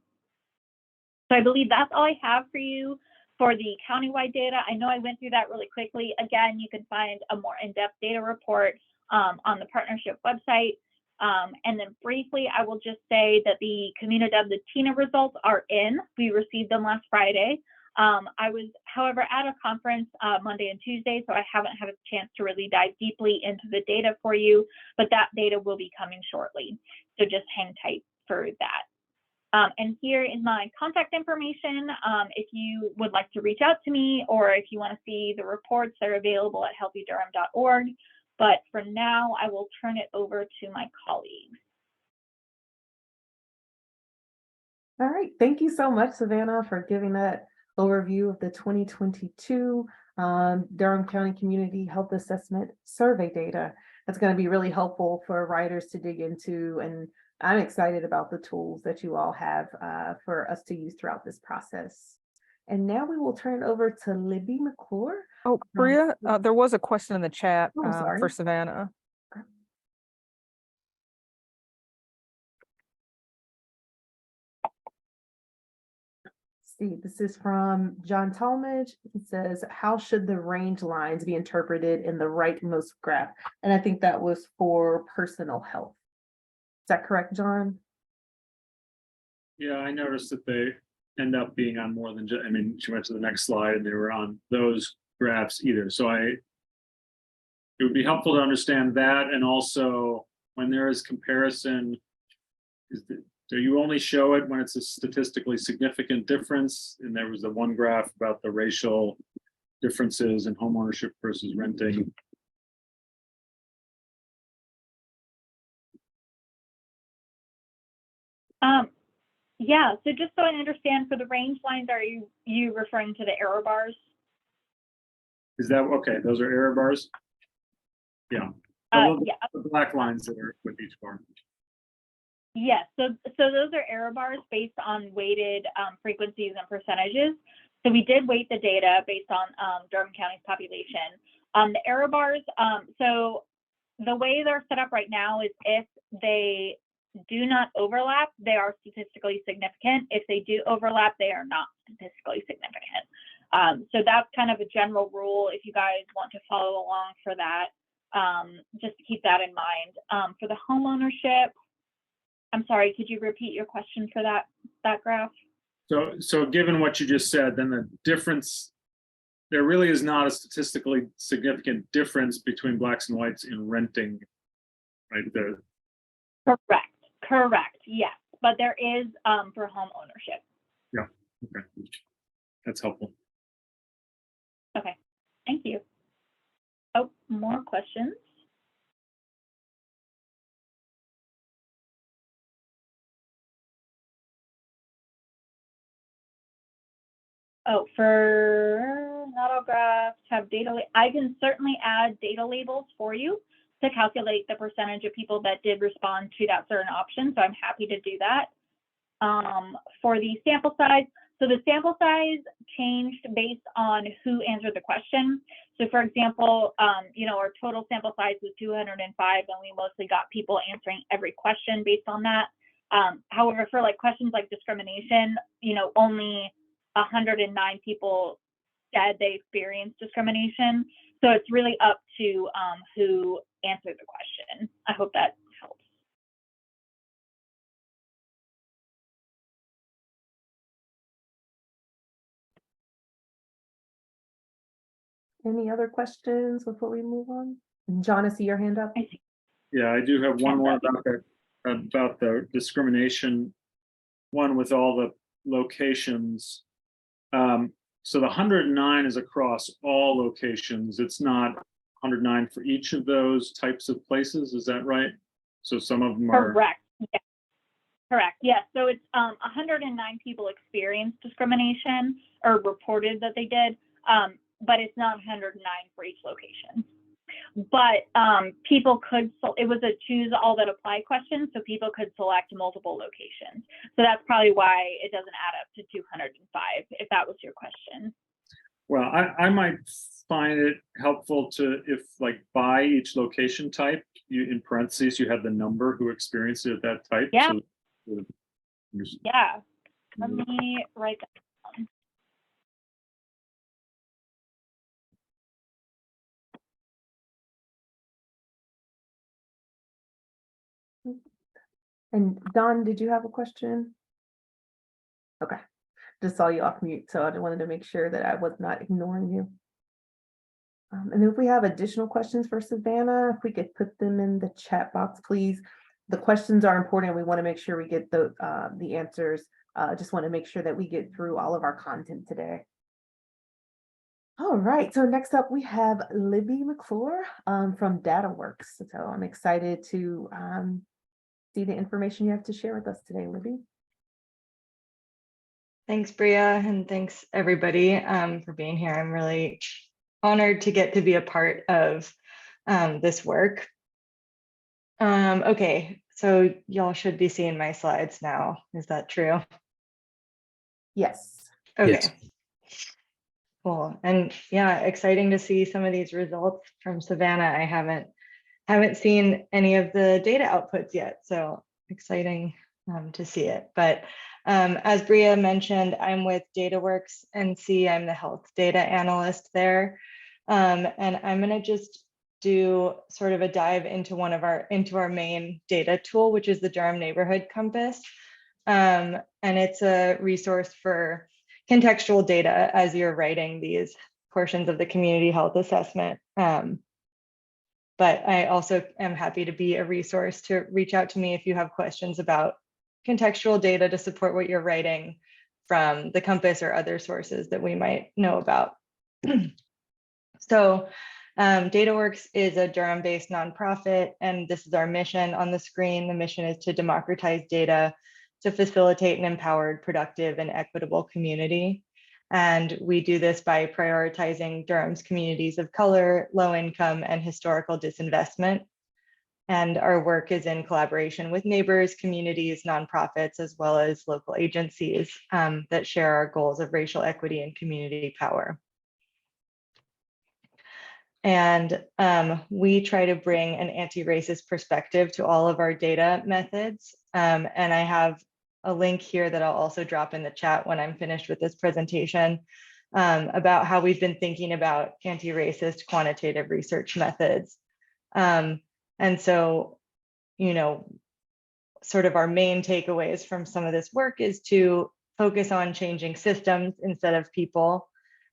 So I believe that's all I have for you for the countywide data. I know I went through that really quickly. Again, you can find a more in-depth data report on the partnership website. And then briefly, I will just say that the Comunidad Latina results are in. We received them last Friday. I was, however, at a conference Monday and Tuesday, so I haven't had a chance to really dive deeply into the data for you, but that data will be coming shortly. So just hang tight for that. And here is my contact information. If you would like to reach out to me, or if you want to see the reports, they're available at healthydurham.org. But for now, I will turn it over to my colleagues. All right, thank you so much, Savannah, for giving that overview of the 2022 Durham County Community Health Assessment Survey data. That's going to be really helpful for writers to dig into, and I'm excited about the tools that you all have for us to use throughout this process. And now we will turn it over to Libby McClure. Oh, Bria, there was a question in the chat sorry. for Savannah. See, this is from John Talmadge. It says, how should the range lines be interpreted in the rightmost graph? And I think that was for personal health. Is that correct, John? Yeah, I noticed that they end up being on more than just, I mean, she went to the next slide and they were on those graphs either. So it would be helpful to understand that. And also when there is comparison, do you only show it when it's a statistically significant difference? And there was the one graph about the racial differences in homeownership versus renting. Yeah, so just so I understand, for the range lines, are you referring to the error bars? Is that okay? Those are error bars? Yeah. Yeah. The black lines that are with each bar. Yes, so those are error bars based on weighted frequencies and percentages. So we did weight the data based on Durham County's population. The error bars, so the way they're set up right now is if they do not overlap, they are statistically significant. If they do overlap, they are not statistically significant. So that's kind of a general rule if you guys want to follow along for that, just to keep that in mind. For the homeownership, I'm sorry, could you repeat your question for that graph? So given what you just said, then the difference, there really is not a statistically significant difference between blacks and whites in renting, right? Correct, yes, but there is for home ownership. Yeah, okay, that's helpful. Okay, thank you. Oh, more questions? Oh, for not all graphs have data. I can certainly add data labels for you to calculate the percentage of people that did respond to that certain option. So I'm happy to do that. For the sample size, so the sample size changed based on who answered the question. So for example, our total sample size was 205, and we mostly got people answering every question based on that. However, for questions like discrimination, only 109 people said they experienced discrimination. So it's really up to who answered the question. I hope that helps. Any other questions before we move on? John, I see your hand up. I see. Yeah, I do have one Hands more up. about the discrimination one with all the locations. So the 109 is across all locations. It's not 109 for each of those types of places. Is that right? So some of them are. Correct. Yeah. Correct. Yes. So it's 109 people experienced discrimination or reported that they did, but it's not 109 for each location. But people could, it was a choose all that apply question, so people could select multiple locations. So that's probably why it doesn't add up to 205, if that was your question. Well, I might find it helpful to, if like by each location type, you in parentheses, you have the number who experienced it at that type. Yeah. So, Yeah. Let me write that down. And Don, did you have a question? Okay, just saw you off mute, so I wanted to make sure that I was not ignoring you. And if we have additional questions for Savannah, if we could put them in the chat box, please. The questions are important. We want to make sure we get the answers. Just want to make sure that we get through all of our content today. All right, so next up we have Libby McClure from DataWorks. So I'm excited to see the information you have to share with us today, Libby. Thanks, Bria, and thanks everybody for being here. I'm really honored to get to be a part of this work. Okay, so y'all should be seeing my slides now. Is that true? Yes. Okay. Yes. Cool. And yeah, exciting to see some of these results from Savannah. I haven't seen any of the data outputs yet, so exciting to see it. But as Bria mentioned, I'm with DataWorks NC. I'm the health data analyst there. And I'm going to just do sort of a dive into our main data tool, which is the Durham Neighborhood Compass. And it's a resource for contextual data as you're writing these portions of the community health assessment. But I also am happy to be a resource to reach out to me if you have questions about contextual data to support what you're writing from the Compass or other sources that we might know about. So DataWorks is a Durham-based nonprofit, and this is our mission on the screen. The mission is to democratize data to facilitate an empowered, productive, and equitable community. And we do this by prioritizing Durham's communities of color, low income, and historical disinvestment. And our work is in collaboration with neighbors, communities, nonprofits, as well as local agencies that share our goals of racial equity and community power. And we try to bring an anti-racist perspective to all of our data methods. And I have a link here that I'll also drop in the chat when I'm finished with this presentation about how we've been thinking about anti-racist quantitative research methods. And so, you know, sort of our main takeaways from some of this work is to focus on changing systems instead of people,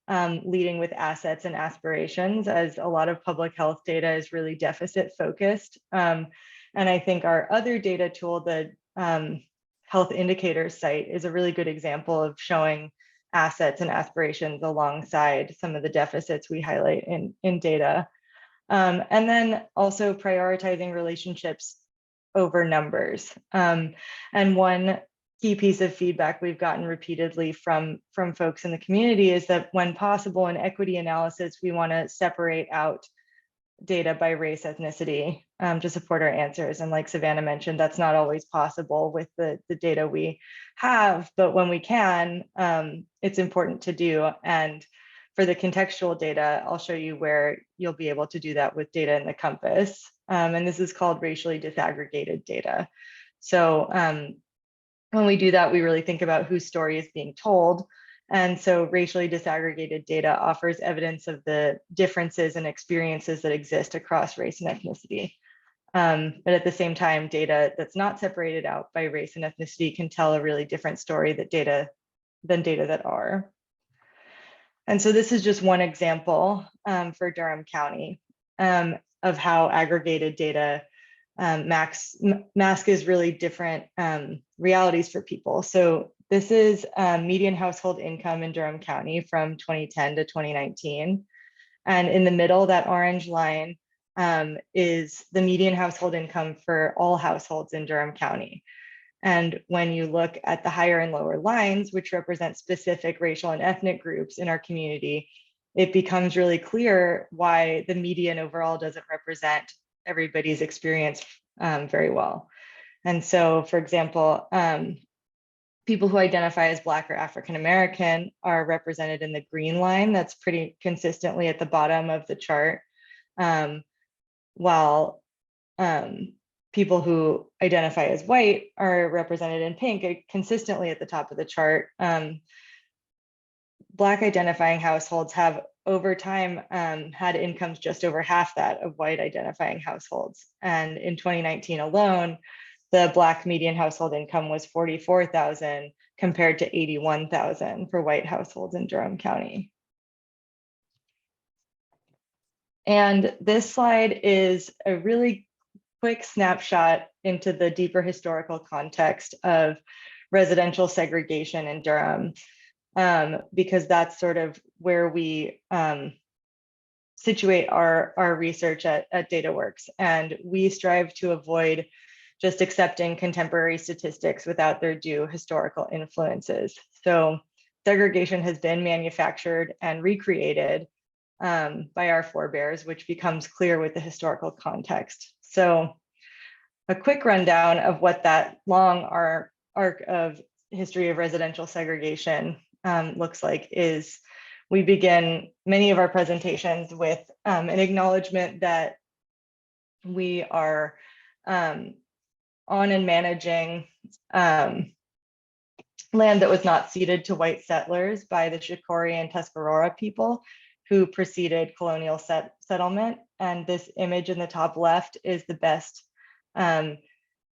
leading with assets and aspirations, as a lot of public health data is really deficit focused. And I think our other data tool, the health indicators site, is a really good example of showing assets and aspirations alongside some of the deficits we highlight in data. And then also prioritizing relationships over numbers. And one key piece of feedback we've gotten repeatedly from folks in the community is that when possible in equity analysis, we want to separate out data by race, ethnicity to support our answers. And like Savannah mentioned, that's not always possible with the data we have, but when we can, it's important to do. And for the contextual data, I'll show you where you'll be able to do that with data in the Compass. And this is called racially disaggregated data. So when we do that, we really think about whose story is being told. And so racially disaggregated data offers evidence of the differences and experiences that exist across race and ethnicity. But at the same time, data that's not separated out by race and ethnicity can tell a really different story than data that are. And so this is just one example for Durham County of how aggregated data mask is really different realities for people. So this is median household income in Durham County from 2010 to 2019. And in the middle, that orange line is the median household income for all households in Durham County. And when you look at the higher and lower lines, which represent specific racial and ethnic groups in our community, it becomes really clear why the median overall doesn't represent everybody's experience very well. And so, for example, people who identify as Black or African American are represented in the green line. That's pretty consistently at the bottom of the chart, while people who identify as white are represented in pink, consistently at the top of the chart. Black identifying households have over time had incomes just over half that of white identifying households. And in 2019 alone, the Black median household income was $44,000 compared to $81,000 for white households in Durham County. And this slide is a really quick snapshot into the deeper historical context of residential segregation in Durham, because that's sort of where we situate our research at DataWorks. And we strive to avoid just accepting contemporary statistics without their due historical influences. So segregation has been manufactured and recreated by our forebears, which becomes clear with the historical context. So a quick rundown of what that long arc of history of residential segregation looks like is we begin many of our presentations with an acknowledgement that we are on and managing land that was not ceded to white settlers by the Shakori and Tuscarora people who preceded colonial settlement. And this image in the top left is the best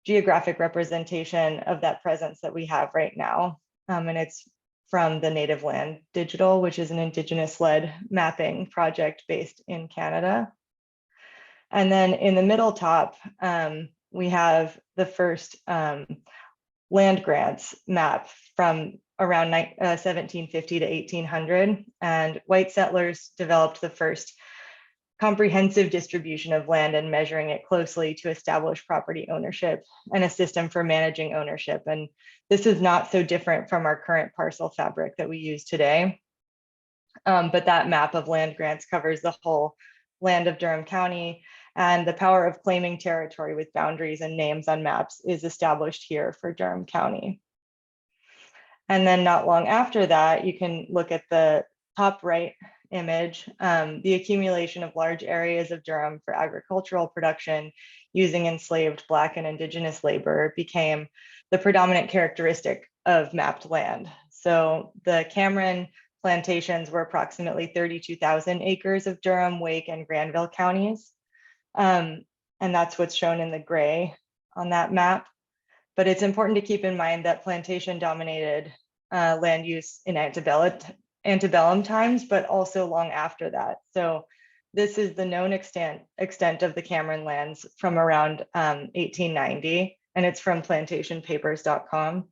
geographic representation of that presence that we have right now. And it's from the Native Land Digital, which is an Indigenous-led mapping project based in Canada. And then in the middle top, we have the first land grants map from around 1750 to 1800. And white settlers developed the first comprehensive distribution of land and measuring it closely to establish property ownership and a system for managing ownership. And this is not so different from our current parcel fabric that we use today. But that map of land grants covers the whole land of Durham County, and the power of claiming territory with boundaries and names on maps is established here for Durham County. And then not long after that, you can look at the top right image, the accumulation of large areas of Durham for agricultural production using enslaved Black and Indigenous labor became the predominant characteristic of mapped land. So the Cameron plantations were approximately 32,000 acres of Durham, Wake, and Granville counties. And that's what's shown in the gray on that map. But it's important to keep in mind that plantation dominated land use in antebellum times, but also long after that. So this is the known extent of the Cameron lands from around 1890, and it's from plantationpapers.com.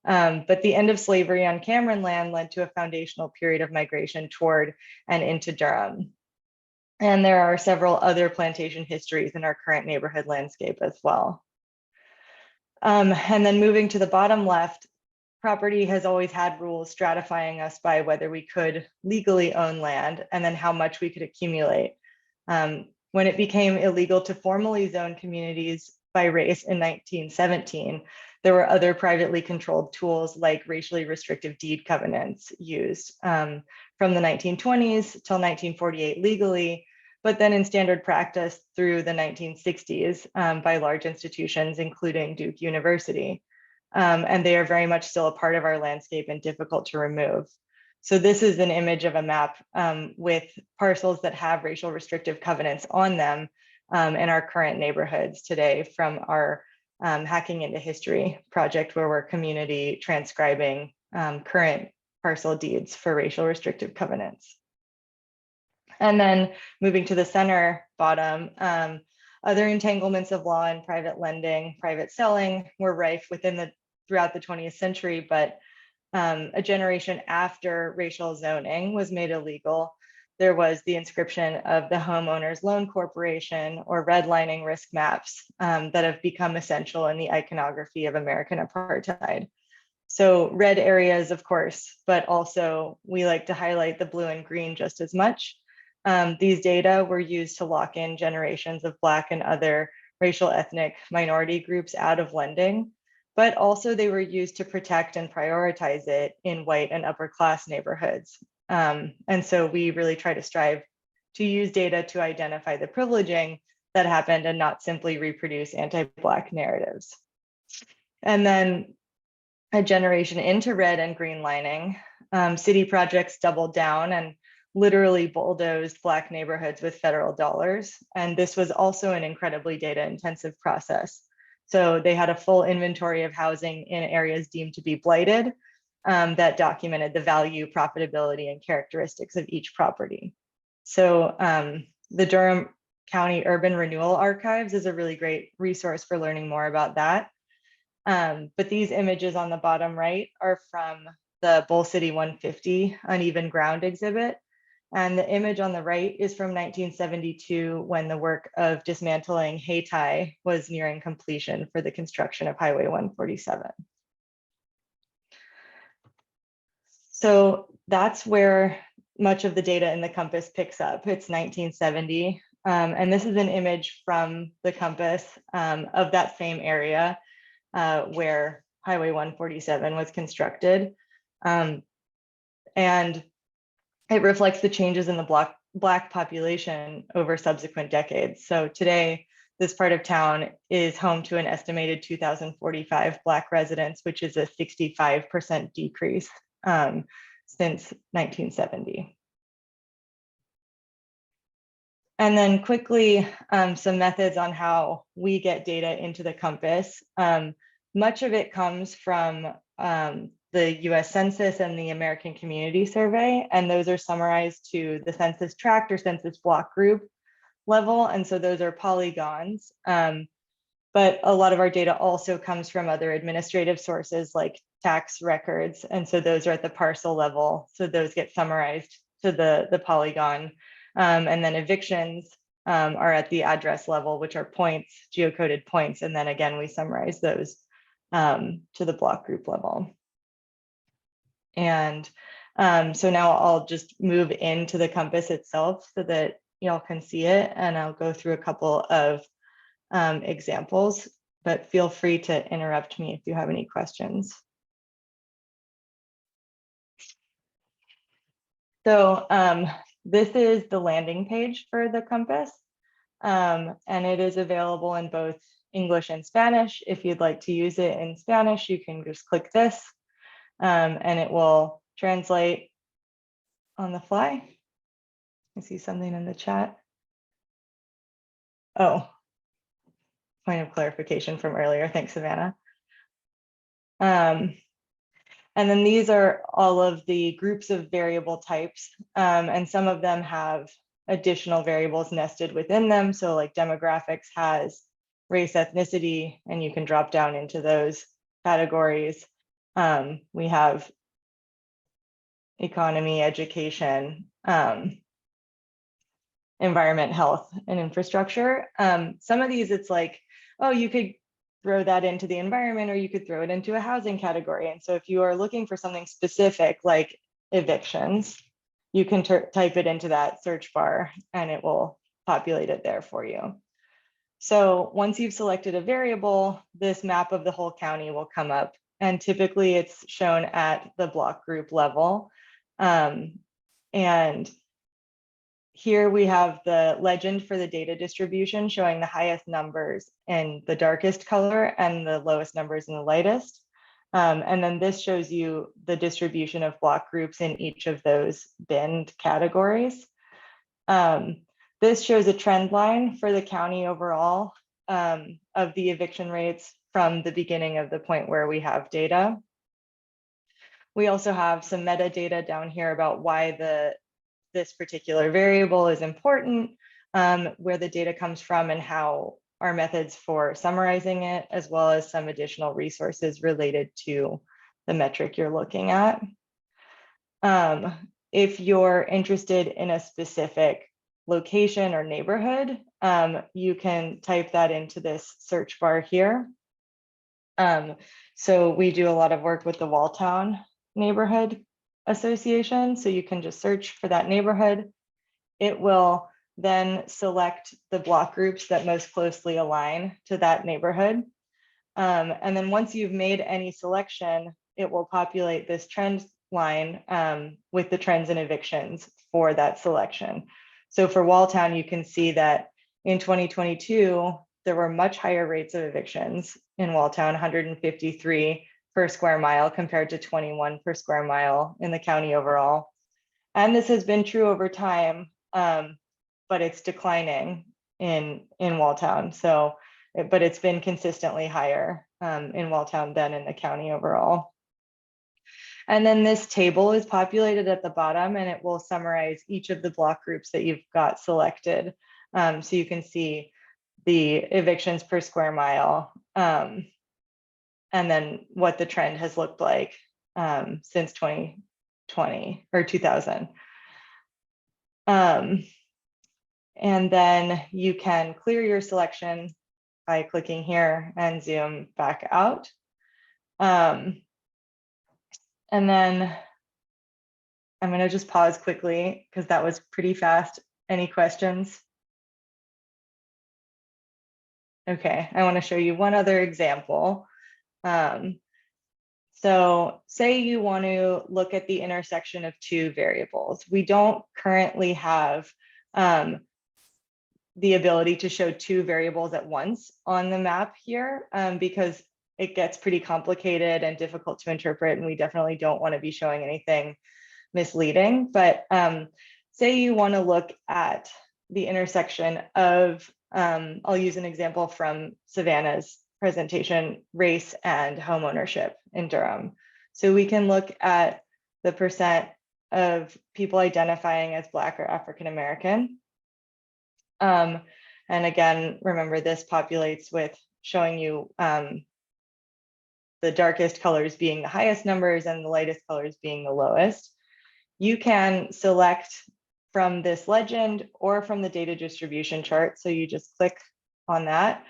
But the end of slavery on Cameron land led to a foundational period of migration toward and into Durham. And there are several other plantation histories in our current neighborhood landscape as well. And then moving to the bottom left, property has always had rules stratifying us by whether we could legally own land and then how much we could accumulate. When it became illegal to formally zone communities by race in 1917, there were other privately controlled tools like racially restrictive deed covenants used from the 1920s till 1948 legally, but then in standard practice through the 1960s by large institutions, including Duke University. And they are very much still a part of our landscape and difficult to remove. So this is an image of a map with parcels that have racial restrictive covenants on them in our current neighborhoods today from our Hacking into History project, where we're community transcribing current parcel deeds for racial restrictive covenants. And then moving to the center bottom, other entanglements of law and private lending, private selling were rife throughout the 20th century, but a generation after racial zoning was made illegal, there was the inscription of the Homeowners Loan Corporation, or redlining risk maps that have become essential in the iconography of American apartheid. So red areas, of course, but also we like to highlight the blue and green just as much. These data were used to lock in generations of Black and other racial ethnic minority groups out of lending, but also they were used to protect and prioritize it in white and upper class neighborhoods. And so we really try to strive to use data to identify the privileging that happened and not simply reproduce anti-Black narratives. And then a generation into red and green lining, city projects doubled down and literally bulldozed Black neighborhoods with federal dollars. And this was also an incredibly data intensive process. So they had a full inventory of housing in areas deemed to be blighted that documented the value, profitability, and characteristics of each property. So the Durham County Urban Renewal Archives is a really great resource for learning more about that. But these images on the bottom right are from the Bull City 150 Uneven Ground exhibit. And the image on the right is from 1972, when the work of dismantling Hayti was nearing completion for the construction of Highway 147. So that's where much of the data in the compass picks up. It's 1970. And this is an image from the compass of that same area where Highway 147 was constructed. And it reflects the changes in the Black population over subsequent decades. So today, this part of town is home to an estimated 2,045 Black residents, which is a 65% decrease since 1970. And then quickly, some methods on how we get data into the compass. Much of it comes from the US Census and the American Community Survey, and those are summarized to the census tract or census block group level. And so those are polygons. But a lot of our data also comes from other administrative sources like tax records. And so those are at the parcel level. So those get summarized to the polygon. And then evictions are at the address level, which are points, geocoded points. And then again, we summarize those to the block group level. And so now I'll just move into the compass itself so that y'all can see it. And I'll go through a couple of examples, but feel free to interrupt me if you have any questions. So this is the landing page for the compass, and it is available in both English and Spanish. If you'd like to use it in Spanish, you can just click this, and it will translate on the fly. I see something in the chat. Oh, point of clarification from earlier. Thanks, Savannah. And then these are all of the groups of variable types, and some of them have additional variables nested within them. So like demographics has race, ethnicity, and you can drop down into those categories. We have economy, education, environment, health, and infrastructure. Some of these, it's like, oh, you could throw that into the environment, or you could throw it into a housing category. And so if you are looking for something specific like evictions, you can type it into that search bar and it will populate it there for you. So once you've selected a variable, this map of the whole county will come up. And typically it's shown at the block group level. And here we have the legend for the data distribution showing the highest numbers in the darkest color and the lowest numbers in the lightest. And then this shows you the distribution of block groups in each of those binned categories. This shows a trend line for the county overall of the eviction rates from the beginning of the point where we have data. We also have some metadata down here about why this particular variable is important, where the data comes from and how our methods for summarizing it, as well as some additional resources related to the metric you're looking at. If you're interested in a specific location or neighborhood, you can type that into this search bar here. So we do a lot of work with the Walltown Neighborhood Association. So you can just search for that neighborhood. It will then select the block groups that most closely align to that neighborhood. And then once you've made any selection, it will populate this trend line with the trends and evictions for that selection. So for Walltown, you can see that in 2022, there were much higher rates of evictions in Walltown, 153 per square mile compared to 21 per square mile in the county overall. And this has been true over time, but it's declining in Walltown. So, but it's been consistently higher in Walltown than in the county overall. And then this table is populated at the bottom, and it will summarize each of the block groups that you've got selected. So you can see the evictions per square mile, and then what the trend has looked like since 2020 or 2000. And then you can clear your selection by clicking here and zoom back out. And then I'm going to just pause quickly because that was pretty fast. Any questions? Okay, I want to show you one other example. So say you want to look at the intersection of two variables. We don't currently have the ability to show two variables at once on the map here because it gets pretty complicated and difficult to interpret, and we definitely don't want to be showing anything misleading. But say you want to look at the intersection of, I'll use an example from Savannah's presentation, race and homeownership in Durham. So we can look at the percent of people identifying as Black or African American. And again, remember this populates with showing you the darkest colors being the highest numbers and the lightest colors being the lowest. You can select from this legend or from the data distribution chart. So you just click on that.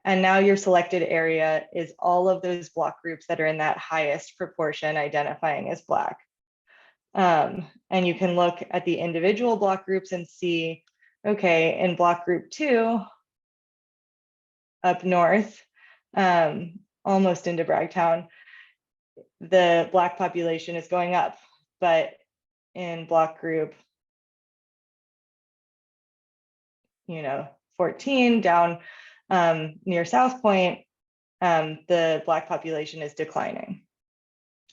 And now your selected area is all of those block groups that are in that highest proportion identifying as Black. And you can look at the individual block groups and see, okay, in block group 2, up north, almost into Bragtown, the Black population is going up, but in block group, 14 down near South Point, the Black population is declining.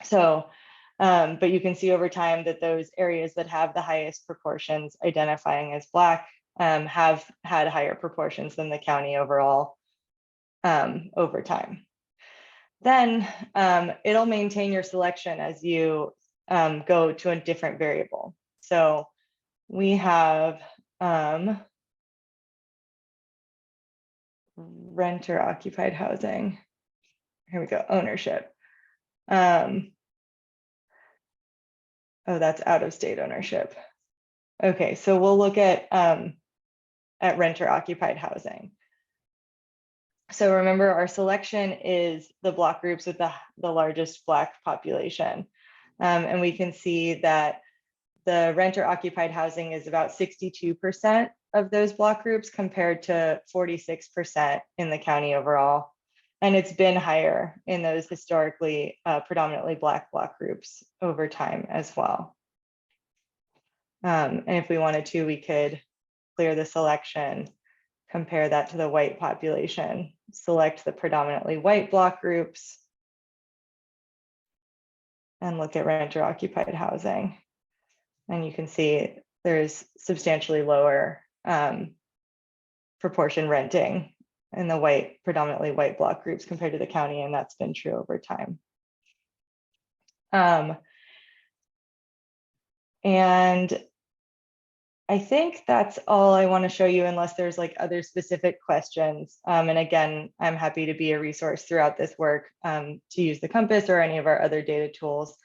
So, but you can see over time that those areas that have the highest proportions identifying as Black have had higher proportions than the county overall over time. Then it'll maintain your selection as you go to a different variable. So we have renter occupied housing. Here we go, ownership. Oh, that's out of state ownership. Okay, so we'll look at renter occupied housing. So remember, our selection is the block groups with the largest Black population. And we can see that the renter occupied housing is about 62% of those block groups compared to 46% in the county overall. And it's been higher in those historically predominantly Black block groups over time as well. And if we wanted to, we could clear the selection, compare that to the white population, select the predominantly white block groups, and look at renter occupied housing. And you can see there's substantially lower proportion renting in the predominantly white block groups compared to the county, and that's been true over time. And I think that's all I want to show you, unless there's like other specific questions. And again, I'm happy to be a resource throughout this work to use the Compass or any of our other data tools.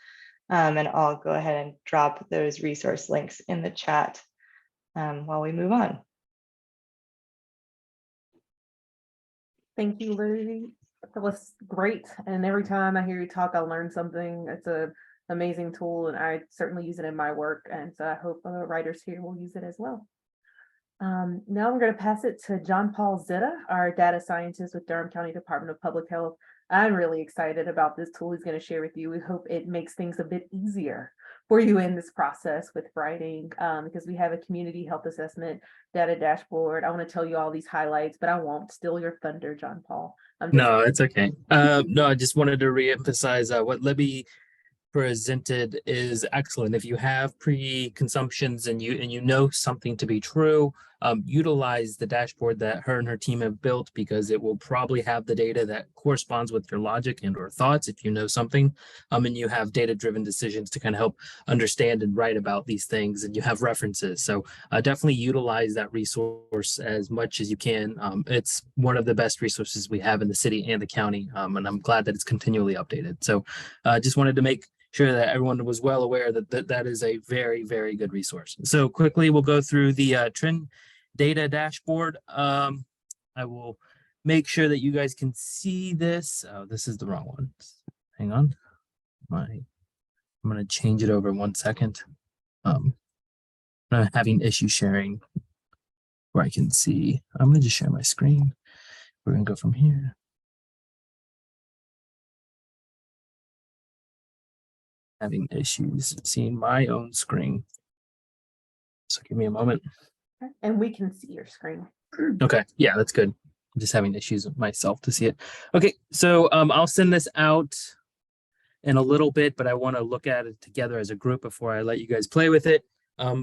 And I'll go ahead and drop those resource links in the chat while we move on. Thank you, Lily. That was great. And every time I hear you talk, I learn something. It's an amazing tool, and I certainly use it in my work. And so I hope other writers here will use it as well. Now I'm going to pass it to John Paul Zitta, our data scientist with Durham County Department of Public Health. I'm really excited about this tool he's going to share with you. We hope it makes things a bit easier for you in this process with writing, because we have a community health assessment data dashboard. I want to tell you all these highlights, but I won't steal your thunder, John Paul. No, it's okay. No, I just wanted to reemphasize what Libby presented is excellent. If you have pre-consumptions and you know something to be true, utilize the dashboard that her and her team have built, because it will probably have the data that corresponds with your logic and or thoughts if you know something, and you have data-driven decisions to kind of help understand and write about these things, and you have references. So definitely utilize that resource as much as you can. It's one of the best resources we have in the city and the county, and I'm glad that it's continually updated. So just wanted to make sure that everyone was well aware that that is a very, very good resource. So quickly, we'll go through the trend data dashboard. I will make sure that you guys can see this. Oh, this is the wrong one. Hang on. I'm going to change it over 1 second. I'm having issue sharing where I can see. I'm going to just share my screen. We're going to go from here. Having issues seeing my own screen. So give me a moment. And we can see your screen. Okay, yeah, that's good. I'm just having issues with myself to see it. Okay, so I'll send this out in a little bit, but I want to look at it together as a group before I let you guys play with it.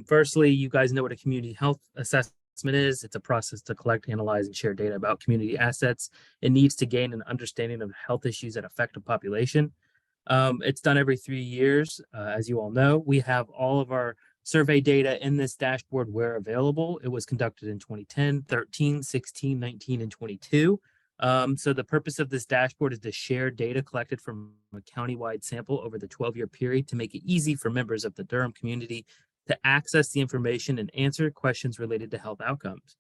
Firstly, you guys know what a community health assessment is. It's a process to collect, analyze, and share data about community assets. It needs to gain an understanding of health issues that affect a population. It's done every 3 years. As you all know, we have all of our survey data in this dashboard where available. It was conducted in 2010, 13, 16, 19, and 22. So the purpose of this dashboard is to share data collected from a countywide sample over the 12-year period to make it easy for members of the Durham community to access the information and answer questions related to health outcomes.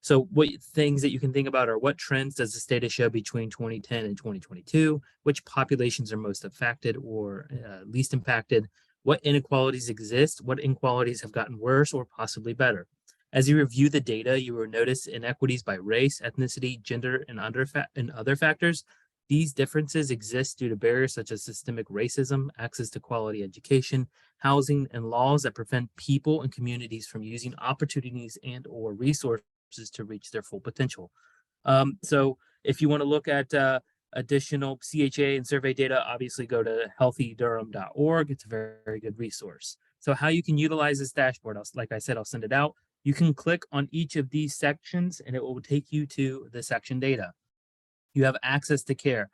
So what things that you can think about are: what trends does this data show between 2010 and 2022? Which populations are most affected or least impacted? What inequalities exist? What inequalities have gotten worse or possibly better? As you review the data, you will notice inequities by race, ethnicity, gender, and other factors. These differences exist due to barriers such as systemic racism, access to quality education, housing, and laws that prevent people and communities from using opportunities and or resources to reach their full potential. So if you want to look at additional CHA and survey data, obviously go to healthydurham.org. It's a very, very good resource. So how you can utilize this dashboard, like I said, I'll send it out. You can click on each of these sections and it will take you to the section data. You have access to care.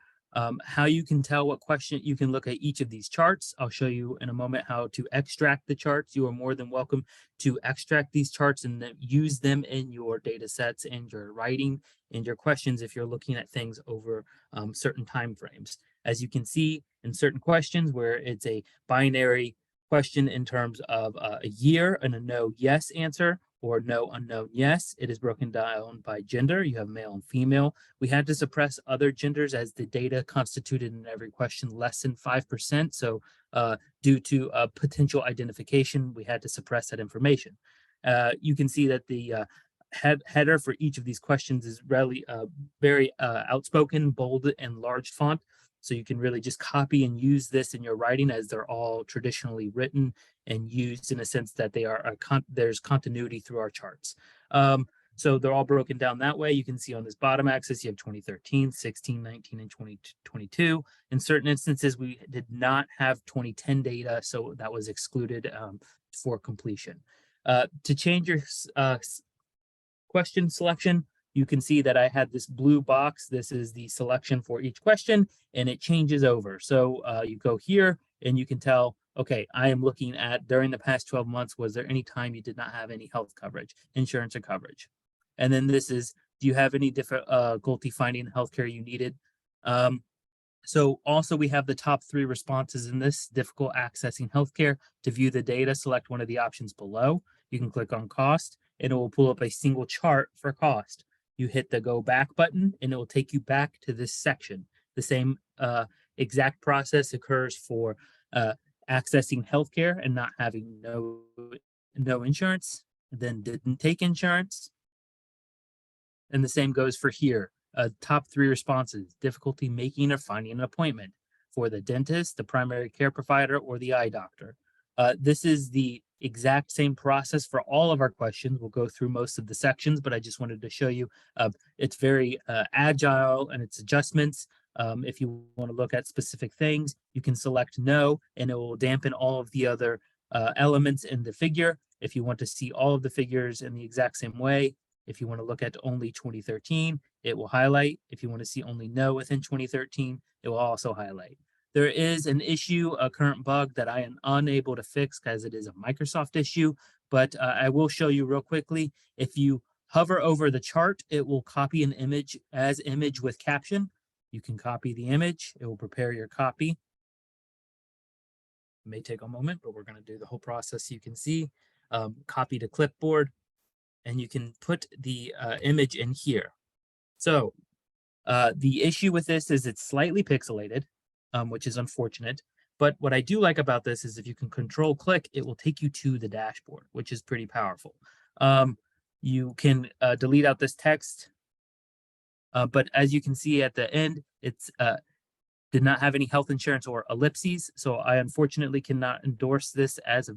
How you can tell what question, you can look at each of these charts. I'll show you in a moment how to extract the charts. You are more than welcome to extract these charts and then use them in your data sets and your writing and your questions if you're looking at things over certain time frames. As you can see in certain questions where it's a binary question in terms of a year and a no yes answer, or no unknown yes, it is broken down by gender. You have male and female. We had to suppress other genders as the data constituted in every question less than 5%. So due to potential identification, we had to suppress that information. You can see that the header for each of these questions is really very outspoken, bold, and large font. So you can really just copy and use this in your writing, as they're all traditionally written and used in a sense that they are there's continuity through our charts. So they're all broken down that way. You can see on this bottom axis, you have 2013, 16, 19, and 2022. In certain instances, we did not have 2010 data, so that was excluded for completion. To change your question selection, you can see that I had this blue box. This is the selection for each question, and it changes over. So you go here and you can tell, okay, I am looking at during the past 12 months, was there any time you did not have any health coverage, insurance or coverage? And then this is, do you have any difficulty finding healthcare you needed? So also we have the top 3 responses in this: difficult accessing healthcare. To view the data, select one of the options below. You can click on cost and it will pull up a single chart for cost. You hit the go back button and it will take you back to this section. The same exact process occurs for accessing healthcare and not having no insurance, then didn't take insurance. And the same goes for here. Top 3 responses: difficulty making or finding an appointment for the dentist, the primary care provider, or the eye doctor. This is the exact same process for all of our questions. We'll go through most of the sections, but I just wanted to show you it's very agile and its adjustments. If you want to look at specific things, you can select no, and it will dampen all of the other elements in the figure. If you want to see all of the figures in the exact same way, if you want to look at only 2013, it will highlight. If you want to see only no within 2013, it will also highlight. There is an issue, a current bug that I am unable to fix because it is a Microsoft issue, but I will show you real quickly. If you hover over the chart, it will copy an image as image with caption. You can copy the image. It will prepare your copy. It may take a moment, but we're going to do the whole process so you can see. Copy to clipboard, and you can put the image in here. So the issue with this is it's slightly pixelated, which is unfortunate. But what I do like about this is if you can control click, it will take you to the dashboard, which is pretty powerful. You can delete out this text. But as you can see at the end, it's did not have any health insurance or ellipses. So I unfortunately cannot endorse this as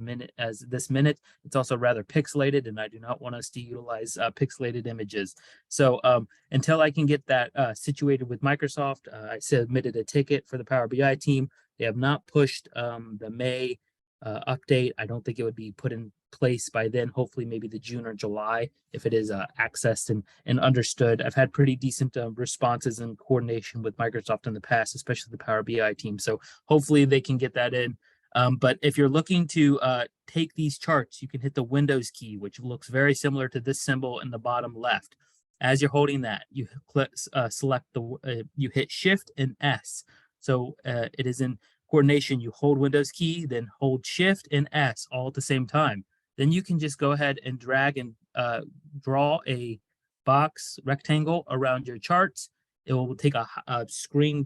this minute. It's also rather pixelated, and I do not want us to utilize pixelated images. So until I can get that situated with Microsoft, I submitted a ticket for the Power BI team. They have not pushed the May update. I don't think it would be put in place by then. Hopefully maybe the June or July, if it is accessed and understood. I've had pretty decent responses and coordination with Microsoft in the past, especially the Power BI team. So hopefully they can get that in. But if you're looking to take these charts, you can hit the Windows key, which looks very similar to this symbol in the bottom left. As you're holding that, you click, select you hit Shift and S. So it is in coordination. You hold Windows key, then hold Shift and S all at the same time. Then you can just go ahead and drag and draw a box rectangle around your charts. It will take a screen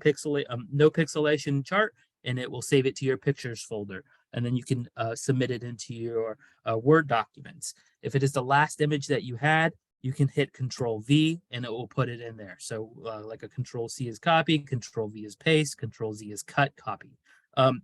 no pixelation chart, and it will save it to your pictures folder. And then you can submit it into your Word documents. If it is the last image that you had, you can hit Control V and it will put it in there. So like a Control C is copy, Control V is paste, Control Z is cut, copy.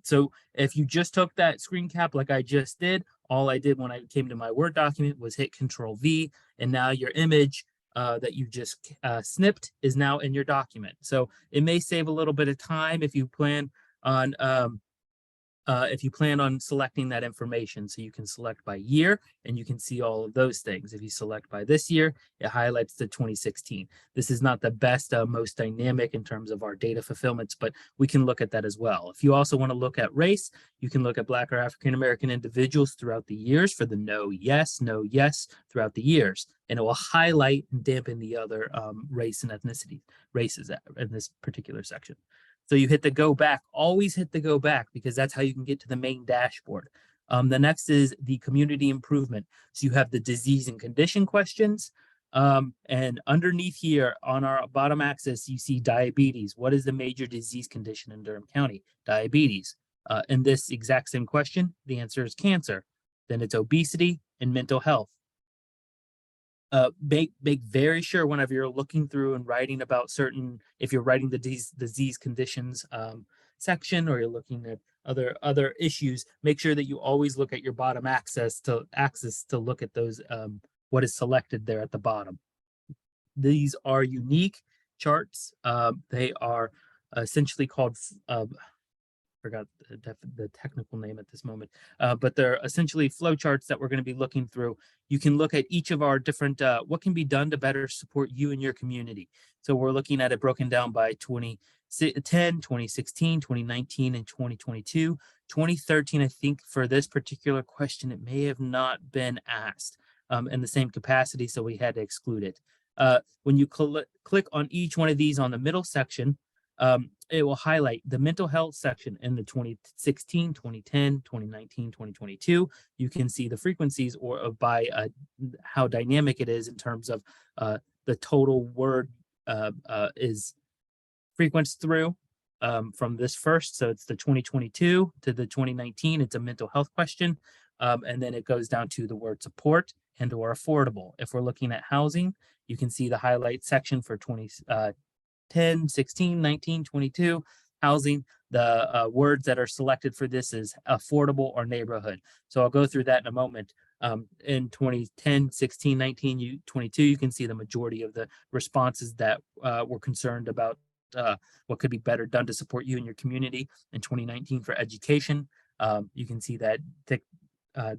So if you just took that screen cap like I just did, all I did when I came to my Word document was hit Control V, and now your image that you just snipped is now in your document. So it may save a little bit of time if you plan on selecting that information. So you can select by year and you can see all of those things. If you select by this year, it highlights the 2016. This is not the best, most dynamic in terms of our data fulfillments, but we can look at that as well. If you also want to look at race, you can look at Black or African-American individuals throughout the years for the no, yes throughout the years. And it will highlight and dampen the other race and ethnicity races in this particular section. So you hit the go back, always hit the go back because that's how you can get to the main dashboard. The next is the community improvement. So you have the disease and condition questions. And underneath here on our bottom axis, you see diabetes. What is the major disease condition in Durham County? Diabetes. In this exact same question, the answer is cancer. Then it's obesity and mental health. Make very sure whenever you're looking through and writing about if you're writing the disease conditions section, or you're looking at other issues, make sure that you always look at your bottom axis to look at those what is selected there at the bottom. These are unique charts. They are essentially called, forgot the technical name at this moment, but they're essentially flowcharts that we're going to be looking through. You can look at each of our different, what can be done to better support you and your community. So we're looking at it broken down by 2010, 2016, 2019, and 2022. 2013, I think for this particular question, it may have not been asked in the same capacity, so we had to exclude it. When you click on each one of these on the middle section, it will highlight the mental health section in the 2016, 2010, 2019, 2022. You can see the frequencies or by how dynamic it is in terms of the total word is frequenced through from this first. So it's the 2022 to the 2019. It's a mental health question. And then it goes down to the word support and or affordable. If we're looking at housing, you can see the highlight section for 10, 16, 19, 22, housing. The words that are selected for this is affordable or neighborhood. So I'll go through that in a moment. In 2010, 16, 19, 22, you can see the majority of the responses that were concerned about what could be better done to support you and your community. In 2019 for education, you can see that thick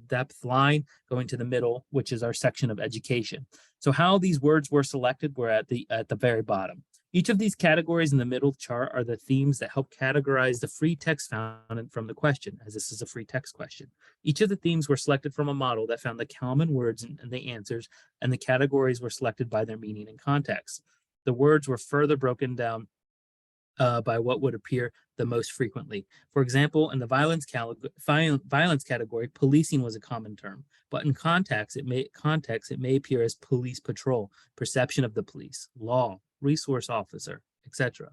depth line going to the middle, which is our section of education. So how these words were selected were at the very bottom. Each of these categories in the middle chart are the themes that help categorize the free text found from the question, as this is a free text question. Each of the themes were selected from a model that found the common words in the answers, and the categories were selected by their meaning and context. The words were further broken down by what would appear the most frequently. For example, in the violence category, policing was a common term, but in context, it may appear as police patrol, perception of the police, law, resource officer, etc.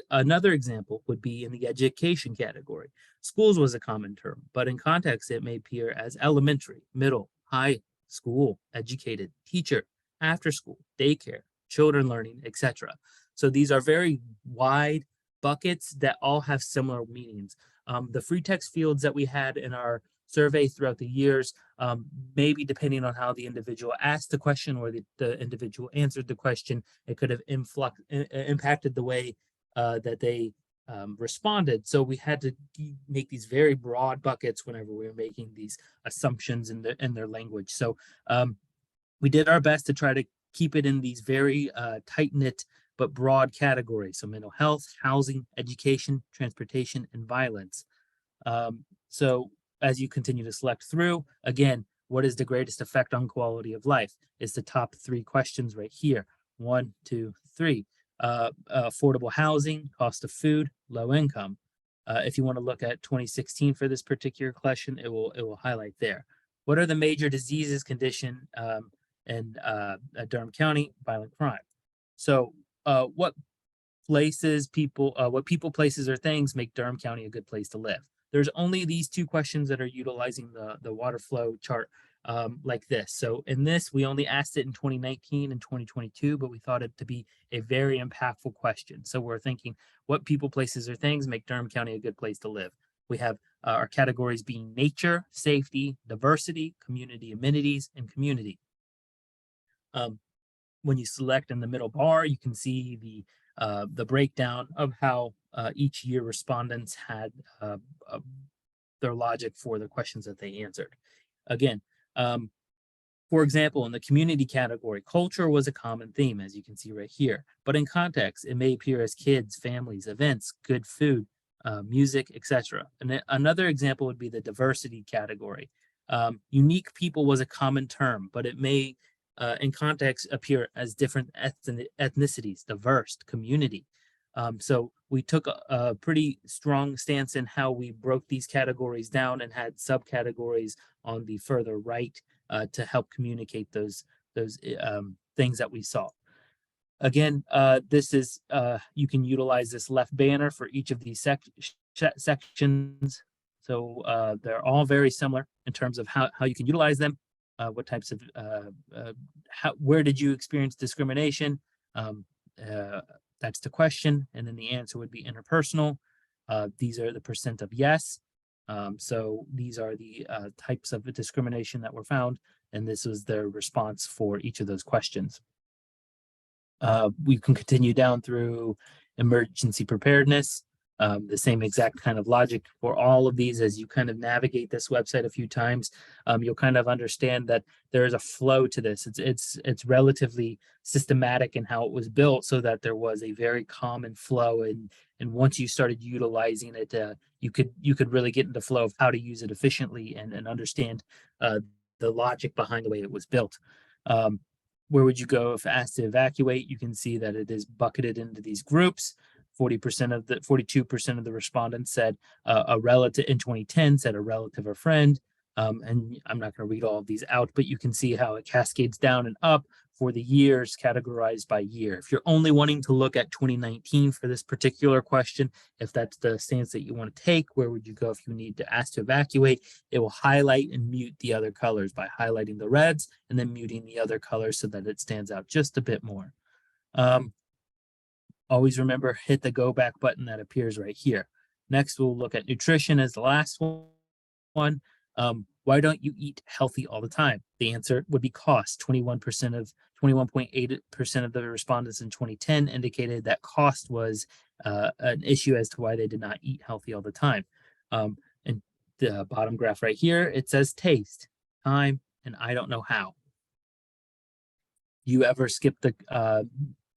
Another example would be in the education category. Schools was a common term, but in context, it may appear as elementary, middle, high school, educated, teacher, after school, daycare, children learning, etc. So these are very wide buckets that all have similar meanings. The free text fields that we had in our survey throughout the years, maybe depending on how the individual asked the question or the individual answered the question, it could have impacted the way that they responded. So we had to make these very broad buckets whenever we were making these assumptions in their language. So we did our best to try to keep it in these very tight-knit but broad categories. So mental health, housing, education, transportation, and violence. So as you continue to select through, again, what is the greatest effect on quality of life? It's the top 3 questions right here. 1, 2, 3. Affordable housing, cost of food, low income. If you want to look at 2016 for this particular question, it will highlight there. What are the major diseases, condition in Durham County? Violent crime. So what people, places, or things make Durham County a good place to live? There's only these 2 questions that are utilizing the water flow chart like this. So in this, we only asked it in 2019 and 2022, but we thought it to be a very impactful question. So we're thinking, what people, places, or things make Durham County a good place to live? We have our categories being nature, safety, diversity, community amenities, and community. When you select in the middle bar, you can see the breakdown of how each year respondents had their logic for the questions that they answered. Again, for example, in the community category, culture was a common theme, as you can see right here. But in context, it may appear as kids, families, events, good food, music, etc. And another example would be the diversity category. Unique people was a common term, but it may in context appear as different ethnicities, diverse community. So we took a pretty strong stance in how we broke these categories down and had subcategories on the further right to help communicate those things that we saw. Again, this is you can utilize this left banner for each of these sections. So they're all very similar in terms of how you can utilize them. What types of, where did you experience discrimination? That's the question. And then the answer would be interpersonal. These are the % of yes. So these are the types of discrimination that were found, and this was their response for each of those questions. We can continue down through emergency preparedness, the same exact kind of logic for all of these. As you kind of navigate this website a few times, you'll kind of understand that there is a flow to this. It's relatively systematic in how it was built, so that there was a very common flow, and once you started utilizing it, you could really get into flow of how to use it efficiently and understand the logic behind the way it was built. Where would you go if asked to evacuate? You can see that it is bucketed into these groups. 42% of the respondents said a relative in 2010 said a relative or friend. And I'm not going to read all of these out, but you can see how it cascades down and up for the years categorized by year. If you're only wanting to look at 2019 for this particular question, if that's the stance that you want to take, where would you go if you need to ask to evacuate? It will highlight and mute the other colors by highlighting the reds and then muting the other colors so that it stands out just a bit more. Always remember, hit the go back button that appears right here. Next, we'll look at nutrition as the last one. Why don't you eat healthy all the time? The answer would be cost. 21.8% of the respondents in 2010 indicated that cost was an issue as to why they did not eat healthy all the time. And the bottom graph right here, it says taste, time, and I don't know how. You ever skip the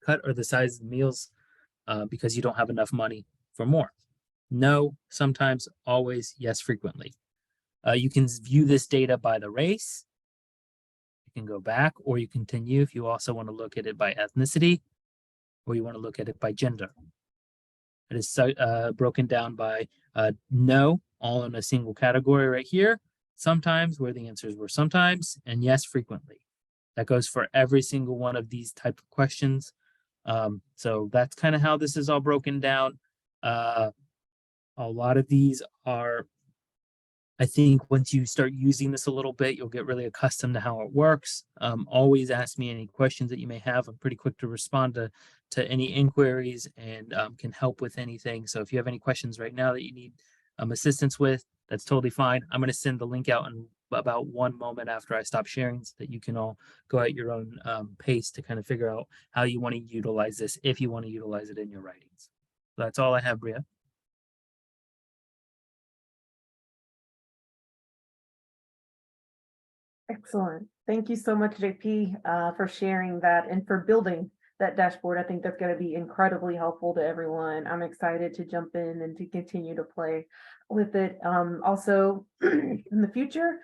cut or the size of the meals because you don't have enough money for more? No, sometimes, always, yes, frequently. You can view this data by the race. You can go back, or you continue if you also want to look at it by ethnicity, or you want to look at it by gender. It is broken down by no, all in a single category right here. Sometimes, where the answers were sometimes, and yes, frequently. That goes for every single one of these type of questions. So that's kind of how this is all broken down. A lot of these are, I think once you start using this a little bit, you'll get really accustomed to how it works. Always ask me any questions that you may have. I'm pretty quick to respond to any inquiries and can help with anything. So if you have any questions right now that you need assistance with, that's totally fine. I'm going to send the link out in about 1 moment after I stop sharing, so that you can all go at your own pace to kind of figure out how you want to utilize this, if you want to utilize it in your writings. So that's all I have, Bria. Excellent. Thank you so much, JP, for sharing that and for building that dashboard. I think that's going to be incredibly helpful to everyone. I'm excited to jump in and to continue to play with it. Also, in the future,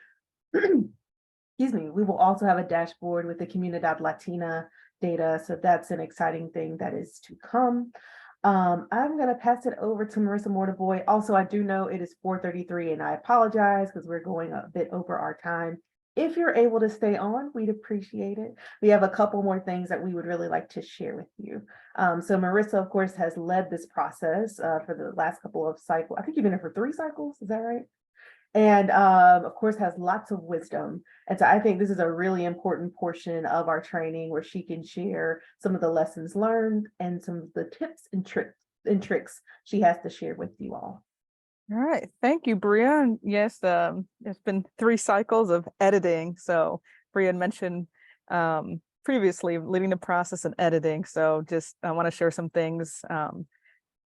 excuse me, we will also have a dashboard with the Comunidad Latina data. So that's an exciting thing that is to come. I'm going to pass it over to Marissa Mortaboy. Also, I do know it is 4:33 and I apologize because we're going a bit over our time. If you're able to stay on, we'd appreciate it. We have a couple more things that we would really like to share with you. So Marissa, of course, has led this process for the last couple of cycles. I think you've been here for 3 cycles, is that right? And of course, has lots of wisdom. And so I think this is a really important portion of our training where she can share some of the lessons learned and some of the tips and tricks she has to share with you all. All right, thank you, Bria. And yes, it's been 3 cycles of editing. So Bria had mentioned previously leading the process and editing. So just I want to share some things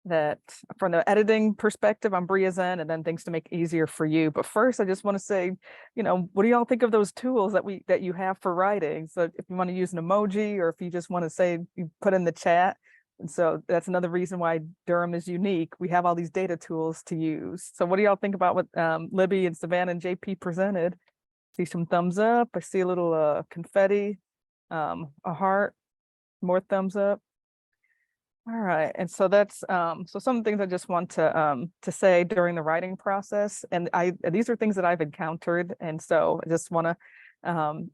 that from the editing perspective on Bria's end, and then things to make it easier for you. But first, I just want to say, what do y'all think of those tools that you have for writing? So if you want to use an emoji, or if you just want to say, you put in the chat. And so that's another reason why Durham is unique. We have all these data tools to use. So what do y'all think about what Libby and Savannah and JP presented? See some thumbs up. I see a little confetti, a heart, more thumbs up. All right, and so that's so some things I just want to say during the writing process, and these are things that I've encountered, and so I just want to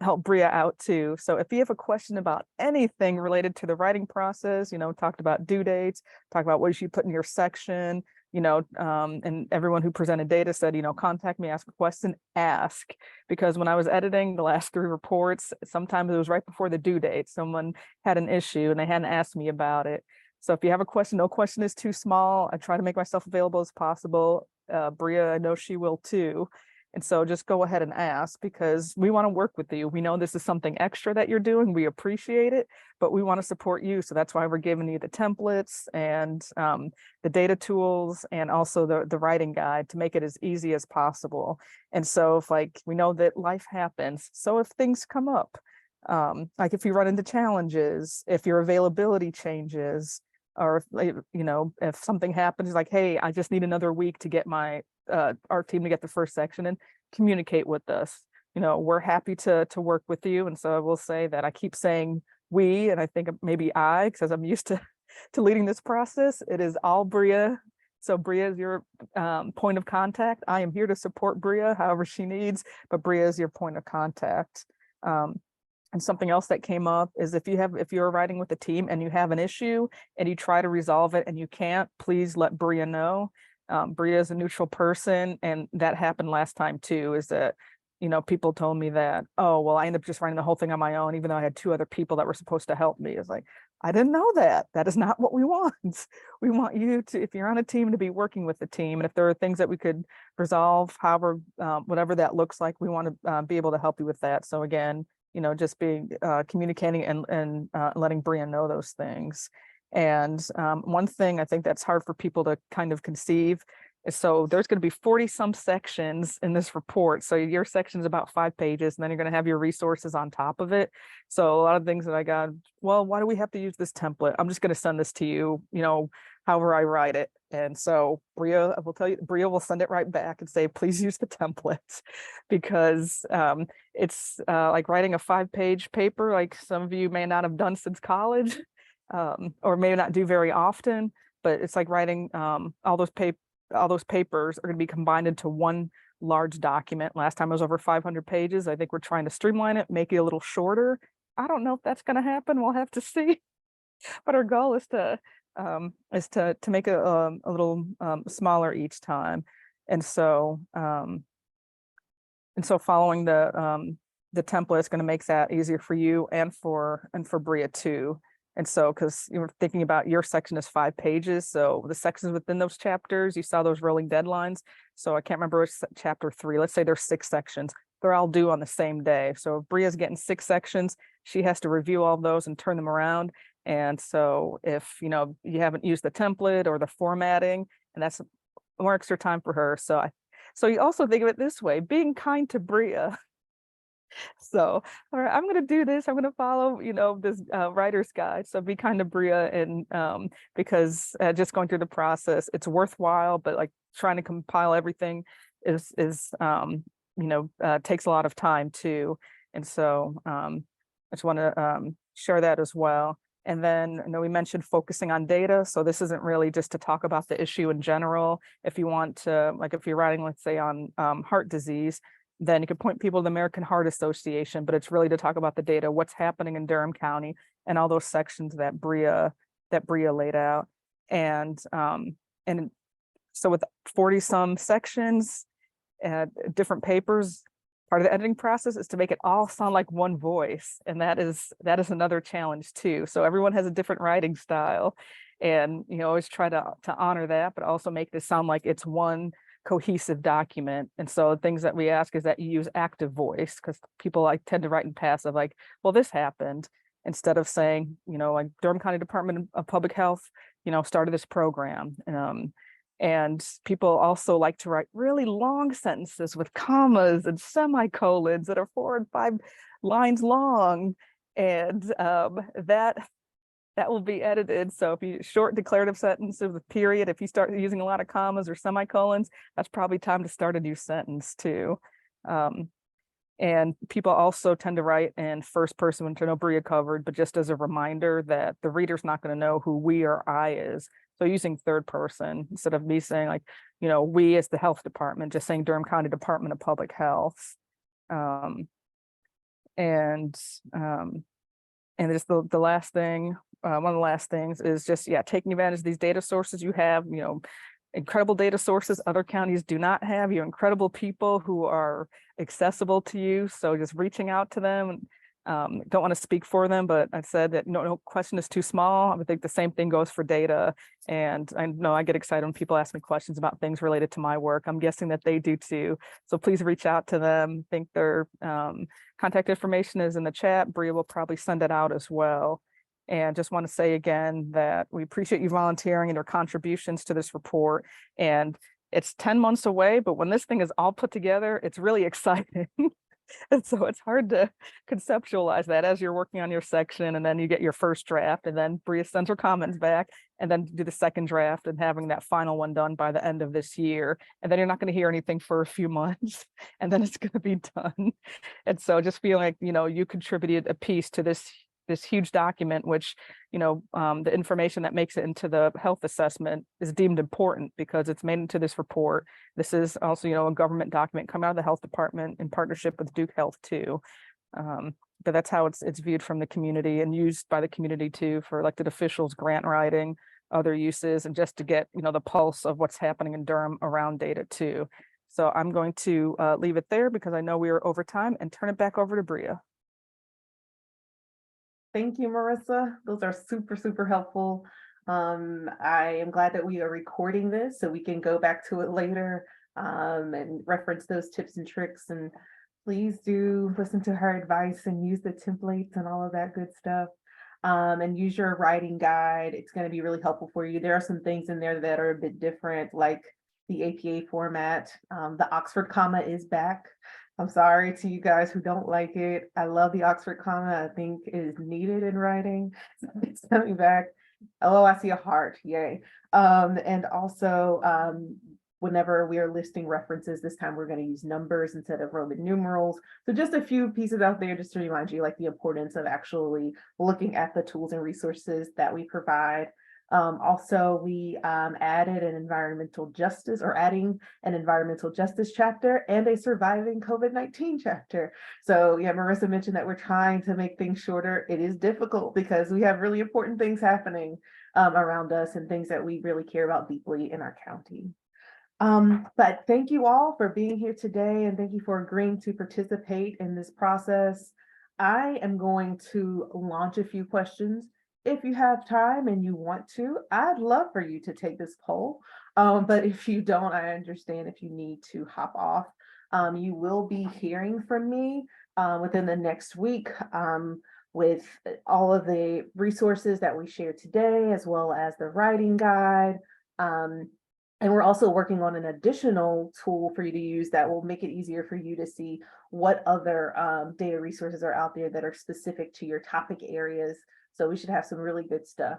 help Bria out too. So if you have a question about anything related to the writing process, talked about due dates, talk about what you should put in your section, and everyone who presented data said, contact me, ask a question, ask. Because when I was editing the last 3 reports, sometimes it was right before the due date. Someone had an issue and they hadn't asked me about it. So if you have a question, no question is too small. I try to make myself available as possible. Bria, I know she will too. And so just go ahead and ask, because we want to work with you. We know this is something extra that you're doing. We appreciate it, but we want to support you. So that's why we're giving you the templates and the data tools, and also the writing guide to make it as easy as possible. And so if, like, we know that life happens. So if things come up, like if you run into challenges, if your availability changes, or if something happens, like, hey, I just need another week to get our team to get the first section, and communicate with us. We're happy to work with you. And so I will say that I keep saying we, and I think maybe I, because I'm used to leading this process. It is all Bria. So Bria is your point of contact. I am here to support Bria however she needs, but Bria is your point of contact. And something else that came up is if you're writing with a team and you have an issue and you try to resolve it and you can't, please let Bria know. Bria is a neutral person, and that happened last time too, is that, people told me that, oh, well, I ended up just writing the whole thing on my own, even though I had 2 other people that were supposed to help me. It's like, I didn't know that. That is not what we want. We want you to, if you're on a team, to be working with the team. And if there are things that we could resolve, however, whatever that looks like, we want to be able to help you with that. So again, just being communicating and letting Bria know those things. And one thing I think that's hard for people to kind of conceive is, so there's going to be 40 some sections in this report. So your section is about 5 pages, and then you're going to have your resources on top of it. So a lot of things that I got, well, why do we have to use this template? I'm just going to send this to you, however I write it. And so Bria, I will tell you, Bria will send it right back and say, please use the templates, because it's like writing a 5-page paper, like some of you may not have done since college, or may not do very often, but it's like writing all those papers are going to be combined into one large document. Last time it was over 500 pages. I think we're trying to streamline it, make it a little shorter. I don't know if that's going to happen. We'll have to see. But our goal is to make it a little smaller each time. And so following the template is going to make that easier for you and for Bria too. And so, because you were thinking about your section is 5 pages, so the sections within those chapters, you saw those rolling deadlines. So I can't remember which chapter 3. Let's say there's 6 sections. They're all due on the same day. So if Bria's getting 6 sections, she has to review all of those and turn them around. And so if you haven't used the template or the formatting, and that's more extra time for her. So you also think of it this way: being kind to Bria. So, all right, I'm going to do this. I'm going to follow, this writer's guide. So be kind to Bria, and because just going through the process, it's worthwhile, but like trying to compile everything is takes a lot of time too. And so I just want to share that as well. And then I know we mentioned focusing on data. So this isn't really just to talk about the issue in general. If you want to, like if you're writing, let's say on heart disease, then you could point people to the American Heart Association, but it's really to talk about the data, what's happening in Durham County, and all those sections that Bria laid out. And so with 40 some sections, different papers, part of the editing process is to make it all sound like one voice. And that is another challenge too. So everyone has a different writing style, and always try to honor that, but also make this sound like it's one cohesive document. And so things that we ask is that you use active voice, because people tend to write in passive, like, well, this happened, instead of saying, like Durham County Department of Public Health, started this program. And people also like to write really long sentences with commas and semicolons that are 4 and 5 lines long. And that will be edited. So if you short declarative sentences with period, if you start using a lot of commas or semicolons, that's probably time to start a new sentence too. And people also tend to write in first person, which I know Bria covered, but just as a reminder that the reader's not going to know who we or I is. So using third person, instead of me saying like, we as the health department, just saying Durham County Department of Public Health. And just the last thing, one of the last things is just, taking advantage of these data sources you have, incredible data sources other counties do not have. You're incredible people who are accessible to you. So just reaching out to them Don't want to speak for them, but I've said that no question is too small. I think the same thing goes for data. And I know I get excited when people ask me questions about things related to my work. I'm guessing that they do too. So please reach out to them. I think their contact information is in the chat. Bria will probably send it out as well. And just want to say again that we appreciate you volunteering and your contributions to this report. And it's 10 months away, but when this thing is all put together, it's really exciting. And so it's hard to conceptualize that as you're working on your section, and then you get your first draft, and then Bria sends her comments back, and then do the second draft, and having that final one done by the end of this year. And then you're not going to hear anything for a few months, and then it's going to be done. And so just feel like, you contributed a piece to this huge document, which, the information that makes it into the health assessment is deemed important because it's made into this report. This is also, a government document coming out of the health department in partnership with Duke Health too. But that's how it's viewed from the community and used by the community too, for elected officials, grant writing, other uses, and just to get, the pulse of what's happening in Durham around data too. So I'm going to leave it there because I know we are over time, and turn it back over to Bria. Thank you, Marissa. Those are super, super helpful. I am glad that we are recording this so we can go back to it later and reference those tips and tricks. And please do listen to her advice and use the templates and all of that good stuff. And use your writing guide. It's going to be really helpful for you. There are some things in there that are a bit different, like the APA format. The Oxford comma is back. I'm sorry to you guys who don't like it. I love the Oxford comma. I think it is needed in writing. It's coming back. Oh, I see a heart. Yay. And also, whenever we are listing references, this time we're going to use numbers instead of Roman numerals. So just a few pieces out there just to remind you, like, the importance of actually looking at the tools and resources that we provide. Also, we added an environmental justice, or adding an environmental justice chapter and a surviving COVID-19 chapter. So yeah, Marissa mentioned that we're trying to make things shorter. It is difficult because we have really important things happening around us, and things that we really care about deeply in our county. But thank you all for being here today, and thank you for agreeing to participate in this process. I am going to launch a few questions. If you have time and you want to, I'd love for you to take this poll. But if you don't, I understand if you need to hop off. You will be hearing from me within the next week with all of the resources that we shared today, as well as the writing guide. And we're also working on an additional tool for you to use that will make it easier for you to see what other data resources are out there that are specific to your topic areas. So we should have some really good stuff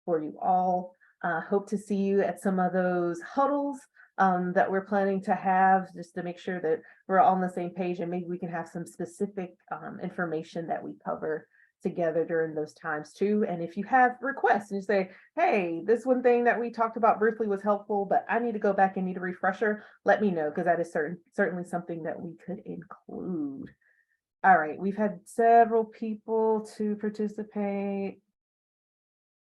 for you all. Hope to see you at some of those huddles that we're planning to have, just to make sure that we're all on the same page, and maybe we can have some specific information that we cover together during those times too. And if you have requests and you say, hey, this one thing that we talked about briefly was helpful, but I need to go back and need a refresher, let me know, because that is certainly something that we could include. All right, we've had several people to participate.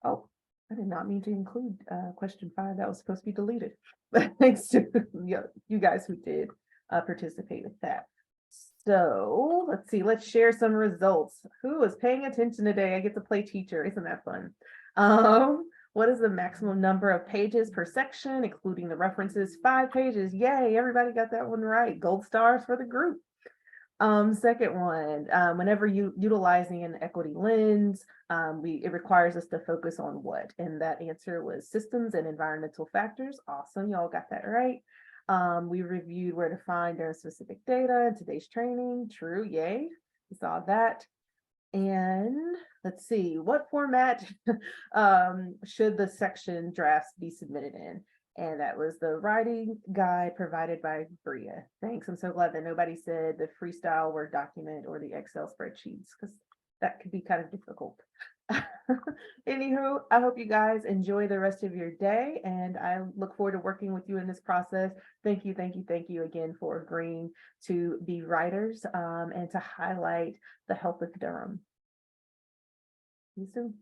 Oh, I did not mean to include question 5. That was supposed to be deleted. But thanks to you guys who did participate with that. So let's see, let's share some results. Who was paying attention today? I get to play teacher. Isn't that fun? What is the maximum number of pages per section, including the references? 5 pages. Yay, everybody got that one right. Gold stars for the group. Second one, whenever you utilizing an equity lens, it requires us to focus on what? And that answer was systems and environmental factors. Awesome, y'all got that right. We reviewed where to find their specific data in today's training. True, yay, we saw that. And let's see, what format should the section drafts be submitted in? And that was the writing guide provided by Bria. Thanks. I'm so glad that nobody said the freestyle Word document or the Excel spreadsheets, because that could be kind of difficult. Anywho, I hope you guys enjoy the rest of your day, and I look forward to working with you in this process. Thank you, thank you, thank you again for agreeing to be writers and to highlight the health of Durham. See you soon.